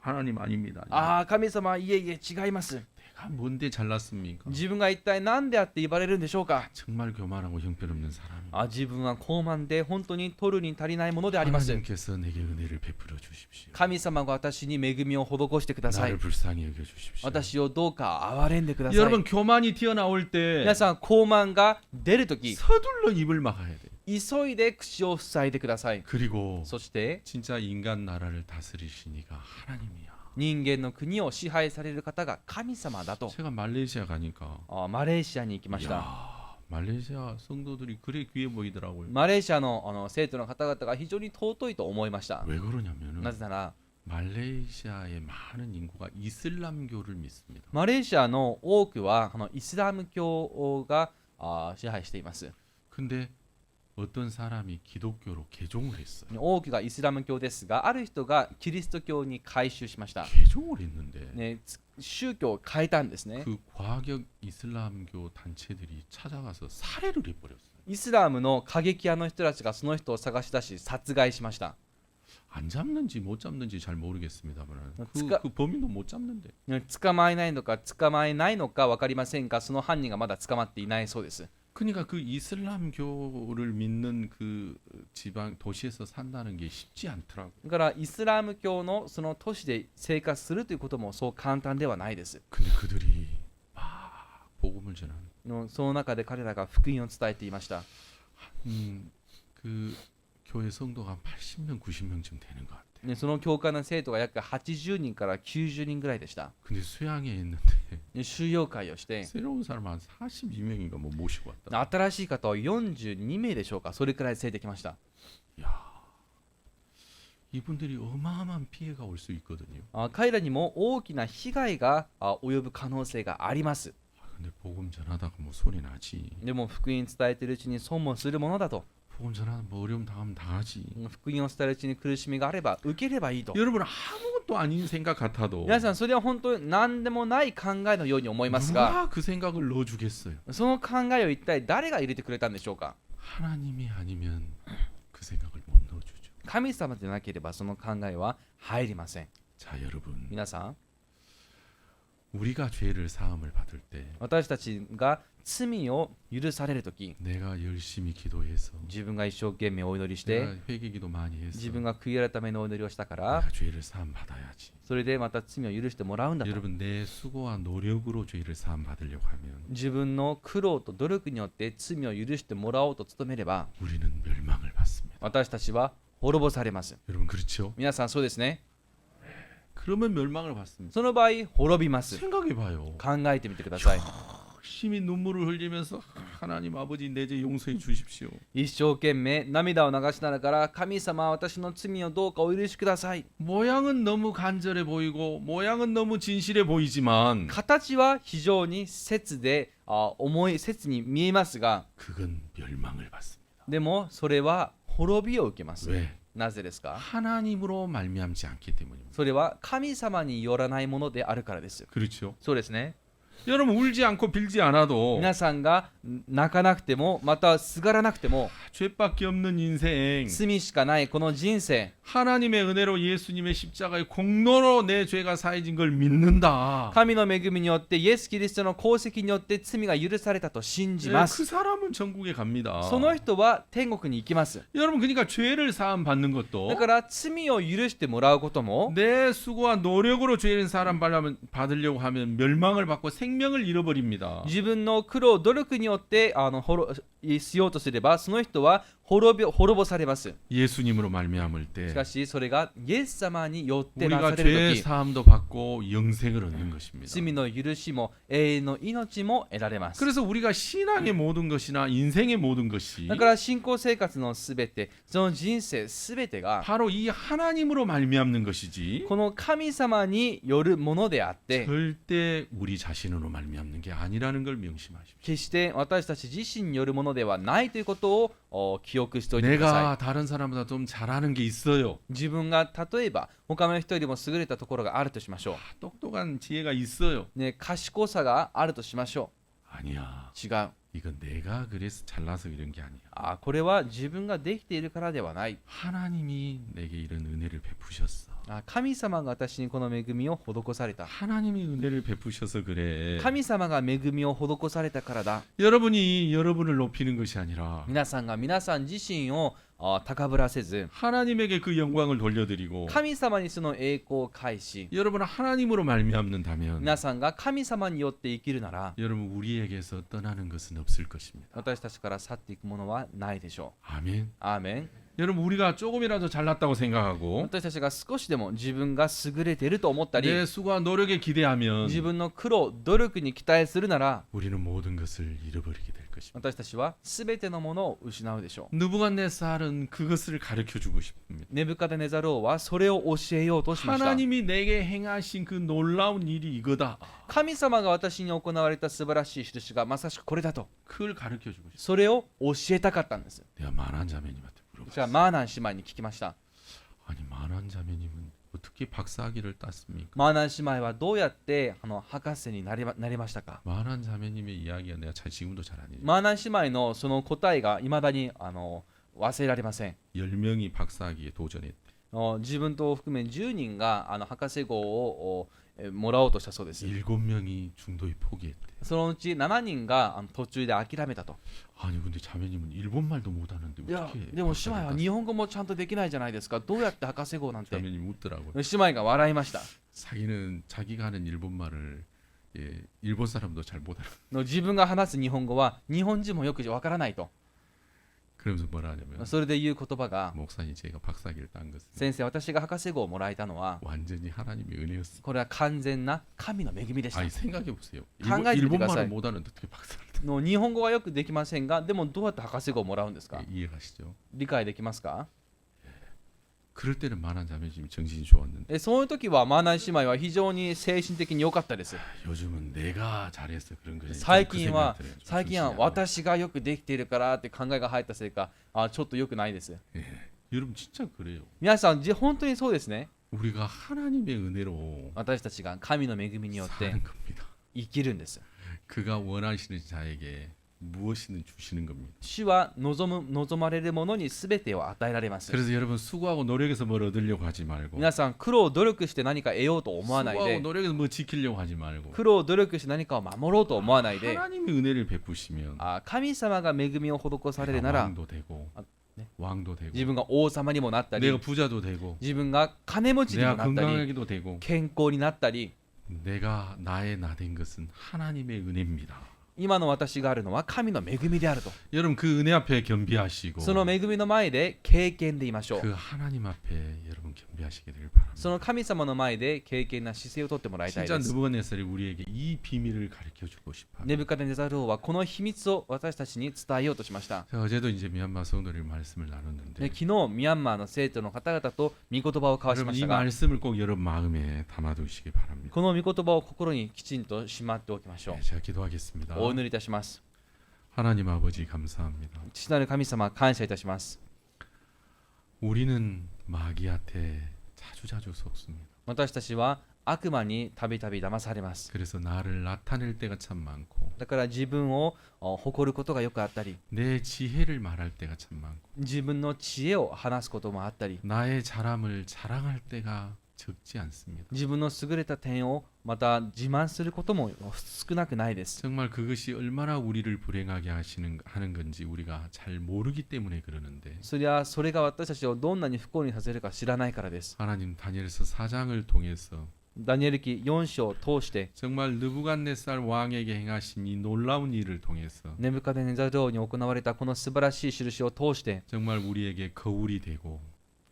하나님 아닙니다. 神様、いえいえ違います。 내가 뭔데 잘났습니까? 自分が一体何であって言われるんでしょうか。 정말 교만하고 형편없는 사람이. 自分は高慢で本当に取るに足りないものであります。 하나님께서 내게 은혜를 베풀어 주십시오. 神様が私に恵みを施してください。 나를 불쌍히 여겨 주십시오. 私をどうか憐れんでください。 여러분 교만이 튀어나올 때 皆さん、高慢が出るとき、 서둘러 입을 막아야 돼. 急いで口を塞いでください。 그리고 そして 진짜 인간 나라를 다스리시니까 하나님이야. 人間の国を支配される方が神様だと。 제가 말레이시아 가니까 マレーシアに行きました。 야, 말레이시아 성도들이 그래 귀해 보이더라고요. マレーシアの生徒の方々が非常に尊いと思いました。 왜 그러냐면은 なぜなら 말레이시아의 많은 인구가 이슬람교를 믿습니다. マレーシアの多くはイスラム教が支配しています。 근데 어떤 사람이 기독교로 개종을 했어요. 多くがイスラム教ですが、ある人がキリスト教に改宗しました。 개종을 했는데 宗教を変えたんですね。 그 과격 이슬람교 단체들이 찾아가서 살해를 해버렸어요. イスラムの過激派の人たちがその人を探し出し殺害しました。 안 잡는지 못 잡는지 잘 모르겠습니다만 츠카- 그 범인도 못 잡는데 捕まえないのか捕まえないのか分かりませんが、その犯人がまだ捕まっていないそうです。 그러니까 그 이슬람교를 믿는 그 지방 도시에서 산다는 게 쉽지 않더라고요. だからイスラム教のその都市で生活するということもそう簡単ではないです。 근데 그들이 막 복음을 전하는 その中で彼らが福音を伝えていました。 그 교회 성도가 80명, 90명쯤 되는 것 같아. その教会の生徒が約80人から90人ぐらいでした。 근데 수양회 했는데 収容会をして 새로운 사람 한 42명인가 뭐 모시고 왔다. 新しい方を42名でしょうか、それくらい連れてきました。 야, 이분들이 어마어마한 피해가 올 수 있거든요. 彼らにも大きな被害が及ぶ可能性があります。 근데 복음 전하다가 뭐 소리 나지. でも福音伝えているうちに損もするものだと。 복음 전하다 뭐 어려움 당하면 당하지. 福音を伝えるうちに苦しみがあれば受ければいいと。 여러분 아무것도 아닌 생각 같아도 皆さん、それは本当に何でもない考えのように思いますが、 누가 그 생각을 넣어주겠어요? その考えを一体誰が入れてくれたんでしょうか。 하나님이 아니면 그 생각을 못 넣어주죠. 神様でなければその考えは入りません。 자 여러분, 皆さん、 우리가 죄를 사함을 받을 때 私たちが罪を許されるとき、 내가 열심히 기도해서 自分が一生懸命お祈りして、 내가 회개기도 많이 해서 自分が悔い改めのお祈りをしたから、 내가 죄를 사함 받아야지. それでまた罪を許してもらうんだと。 여러분 내 수고와 노력으로 죄를 사함 받으려고 하면 自分の苦労と努力によって罪を許してもらおうと努めれば、 우리는 멸망을 받습니다. 私たちは滅ぼされます。 여러분 그렇죠? 皆さん、そうですね。 그러면 멸망을 받습니다. その場合、滅びます。 생각해봐요. 考えてみてください。 열심히 눈물을 흘리면서 하나님 아버지 내 죄 용서해 주십시오. 一生懸命涙を流しながら、神様、私の罪をどうかお許しください。 모양은 너무 간절해 보이고 모양은 너무 진실해 보이지만 形は非常に切で重い切に見えますが、 그건 멸망을 받습니다. でもそれは滅びを受けます。 왜? なぜですか？ 하나님으로 말미암지 않기 때문입니다. それは神様によらないものであるからです。 그렇죠? そうですね。 여러분 울지 않고 빌지 않아도 皆さんが泣かなくてもまたすがらなくても 죄밖에 없는 인생, 罪しかないこの人生 하나님의 은혜로 예수님의 십자가의 공로로 내 죄가 사해진 걸 믿는다. 神の恵みによってイエス・キリストの功績によって罪が許されたと信じ 네, ま 그 す 사람은 천국에 갑니다. その人は天国に行きます 여러분 그러니까 죄를 사함 받는 だ 것도 から罪を許してもらうことも 내 수고와 노력으로 죄를 사람 받으려고 하면 멸망을 받고 생명을 잃어버립니다. 自分の苦労努力によってしようとすればその人は滅ぼされます 예수님으로 말미암을 し 때 かしそれがイエス様によってな 우리가 される 죄 時 사함도 받고 영생을 얻는 것입니다. 罪の許しも永遠の命も得られます 그래서 우리가 신앙의 모든 것이나 인생의 모든 것이 だから信仰生活のすべてその人生すべてが 바로 이 하나님으로 말미암는 것이지 この神様によるものであって 절대 우리 자신으로 말미암는 게 아니라는 걸 명심하십시오. 決して私たち自身によるものではないということを記憶しておいてください 내가 다른 사람보다 좀 잘하는 게 있어요. 自分が例えば他の人よりも優れたところがあるとしましょ 똑똑한 지혜가 있어요. う、ね、賢さがあるとしましょ 아니야. う違う 이건 내가 그래서 잘나서 이런 게 아니야. これは自分ができているからではない 하나님이 내게 이런 은혜를 베푸셨어. 神様が私にこの恵みを施された 하나님이 은혜를 베푸셔서 그래. 神様が恵みを施されたからだ 여러분이 여러분을 높이는 것이 아니라 皆さんが皆さん自身を高ぶらせず 하나님에게 그 영광을 돌려드리고 神様にその栄光を返し 여러분은 하나님으로 말미암는다면 皆さんが神様によって生きるなら 여러분 우리에게서 떠나는 것은 없을 것입니다. 私たちから去っていくものはないでしょ 아멘. うアーメン 여러분 우리가 조금이라도 잘났다고 생각하고 私たちが少しでも自分が優れていると思ったり 내 수고와 노력에 기대하면 自分の苦労努力に期待するなら 우리는 모든 것을 잃어버리게 될 것입니다. 私たちは全てのものを失うでしょう 느부갓네살은 그것을 가르쳐주고 싶습니다. ネブカデネザル王はそれを教えようとしました 하나님이 내게 행하신 그 놀라운 일이 이거다. 神様が私に行われた素晴らしい印がまさしくこれだと 그걸 가르쳐주고 싶습니다. それを教えたかったんです 내가 만한 자매님한테 じゃあ 물어봤어요. マーナン姉妹に聞きました 아니 만한 자매님은 어떻게 박사학위를 땄습니까? マーナン姉妹はどうやって博士になりましたか 만한 자매님의 이야기가 내가 지금도 잘 안 잊어요. マーナン姉妹のその答えがいまだに忘れられません 10명이 박사학위에 도전했대. 自分と含め10人が博士号をもらおうとしたそうです 7명이 중도에 포기했대. そのうち7人が途中で諦めたと 아니 근데 자매님은 일본말도 못하는데 いや 어떻게 でも姉妹は 박사를 日本語もちゃんとできないじゃないですかどうやって博士号なん 땄- て 자매님이 웃더라고요. 姉妹が笑いました 자기는 자기가 하는 일본말을 일본 사람도 잘 못알아. 自分が話す日本語は日本人もよくわからないと 그러면서 뭐라 하냐면 それで言う言葉が 목사님 제가 박사학위를 딴 것은 先生私が博士号をもらえたのは 완전히 하나님의 은혜였어. これは完全な神の恵みでした 아니 생각해 보세요. 강하게 일본말을 들어가서- 못하는데 어떻게 박사를 の日本語はよくできませんがでもどうやって博士号をもらうんですか 이해가시죠? 理解できますか 그럴 때는 만한 자매님이 정신이 좋았는데 そういう時はマーナン姉妹は非常に精神的に良かったです 요즘은 내가 잘해서 그런 거지. 最近は 그 생각이 들어요. 좀 最近は 정신이 안 私がよくできているからって考えが入ったせいかちょっと良くないです 나와요. 여러분 진짜 그래요. 皆さん本当にそうですね 우리가 하나님의 은혜로 私たちが神の恵みによって 사는 겁니다. 生きるんです 그가 원하시는 자에게 무엇이든 주시는 겁니다. 主は望まれるものに全てを与えられます 그래서 여러분 수고하고 노력해서 뭘 얻으려고 하지 말고 皆さん苦労努力して何か得ようと思わない 수고하고 で 노력해서 뭐 지키려고 하지 말고 苦労努力して何かを守ろうと思わないで 하나님의 은혜를 베푸시면 神様が恵みを施されるな 내가 ら 왕도 되고 네. 왕도 되고 自分が王様にもなったり 내가 부자도 되고 自分が金持ちにも 내가 なったり 건강하기도 되고 健康になったり 내가 나의 나 된 것은 하나님의 은혜입니다. 今の私があるのは神の恵みであると 여러분 그 은혜 앞에 겸비하시고 その恵みの前で経験でいましょう 그 하나님 앞에 여러분 겸비하시게 되길 바랍니다. その神様の前で経験な姿勢をとってもらいたい 진짜 です 느부갓네살이 우리에게 이 비밀을 가르쳐 주고 싶어요. ネブカデネザル王はこの秘密を私たちに伝えようとしました 자, 어제도 이제 미얀마 성도들 말씀을 나눴는데 で昨日ミャンマーの生徒の方々と御言葉を交わし 여러분 まし 이 たが 말씀을 꼭 여러분 마음에 담아두시기 바랍니다. この御言葉を心にきちんとしまっておきましょ 네, 제가 기도하겠습니다. うお祈りいたします 하나님 아버지 감사합니다. 父なる神様感謝いたします 우리는 마귀한테 자주자주 속습니다. 私たちは悪魔にたびたび騙されます。 그래서 나를 나타낼 때가 참 많고 だから自分を誇ることがよくあったり、 내 지혜를 말할 때가 참 많고 自分の知恵を話すこともあったり、 나의 잘함을 자랑할 때가 적지 않습니다. 自分の優れた点をまた自慢することも少なくないです。 정말 그것이 얼마나 우리를 불행하게 하는 건지 우리가 잘 모르기 때문에 그러는데 それが私たちをどんなに不幸にさせるか知らないからです。 하나님 다니엘서 4장을 통해서 ダニエル記4章を通して 정말 느부갓네살 왕에게 행하신 이 놀라운 일을 통해서 ネブカデネザル王に行われたこの素晴らしい印を通して、 정말 우리에게 거울이 되고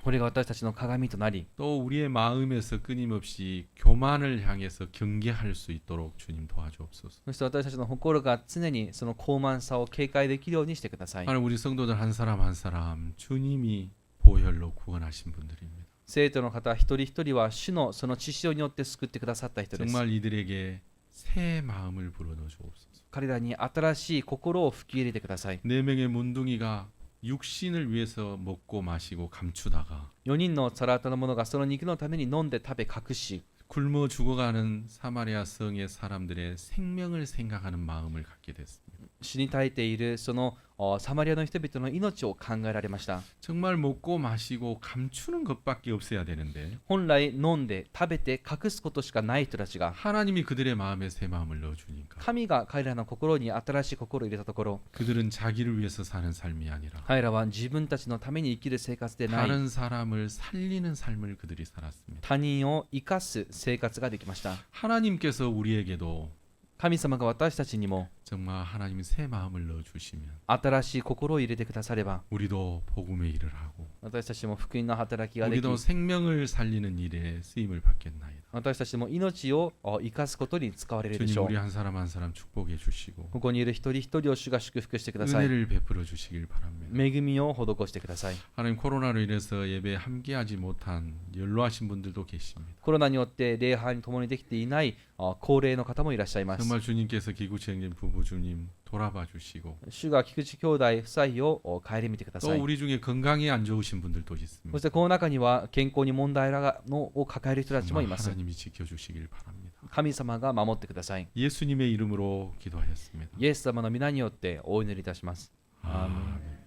これが私たちの鏡となり、 또 우리의 마음에서 끊임없이 교만을 향해서 경계할 수 있도록 주님 도와주옵소서. そして私たちの心が常にその高慢さを警戒できるようにしてください。 하나님 우리 성도들 한 사람 한 사람 주님이 보혈로 구원하신 분들입니다. 生徒の方一人一人は主のその血潮によって救ってくださった人です。 정말 이들에게 새 마음을 불어넣어 주옵소서. 彼らに新しい心を吹き入れてください。 네 명의 문둥이가 육신을 위해서 먹고 마시고 감추다가 4人のサラータの者がその肉のために飲んで食べ隠し、 굶어 죽어가는 사마리아 성의 사람들의 생명을 생각하는 마음을 갖게 됐습니다. 死に絶えているそのサマリアの人々の命を考えられました。 정말 먹고 마시고 감추는 것밖에 없어야 되는데 本来飲んで食べて隠すことしかない人たちが、 하나님이 그들의 마음에 새 마음을 넣어주니까 神が彼らの心に新しい心を入れたところ、 그들은 자기를 위해서 사는 삶이 아니라 彼らは自分たちのために生きる生活でない、 다른 사람을 살리는 삶을 그들이 살았습니다. 他人を生かす生活ができました。 하나님께서 우리에게도 神様が私たちにも 정말 하나님이 새 마음을 넣어주시면 新しい心を入れてくだされば、 우리도 복음의 일을 하고 私たちも福音の働きができ、 우리도 생명을 살리는 일에 쓰임을 받겠나이다. 私たちも命を生かすことに使われるでし 주님 ょう。 우리 한 사람 한 사람 축복해 주시고 ここにいる一人一人を主が祝福してください。 은혜를 베풀어 주시길 바랍니다. 恵みを施してください。 하나님 코로나로 인해서 예배 함께하지 못한 연로하신 분들도 계십니다. コロナによって礼拝に共にできていない高齢の方もいらっしゃいます。 정말 주님께서 기구체형님 부부 주님 돌아봐 주시고 主が菊池兄弟夫妻を顧みてくだ 또 さい。 우리 중에 건강이 안 좋으신 분들도 そ 있습니다. してこの中には健康に問題を抱える人たちもい 정말 ます。 하나님이 지켜주시길 바랍니다. 神様が守ってください。 예수님의 이름으로 기도하였습니다. イエス様の皆によってお祈りいたします。 아멘.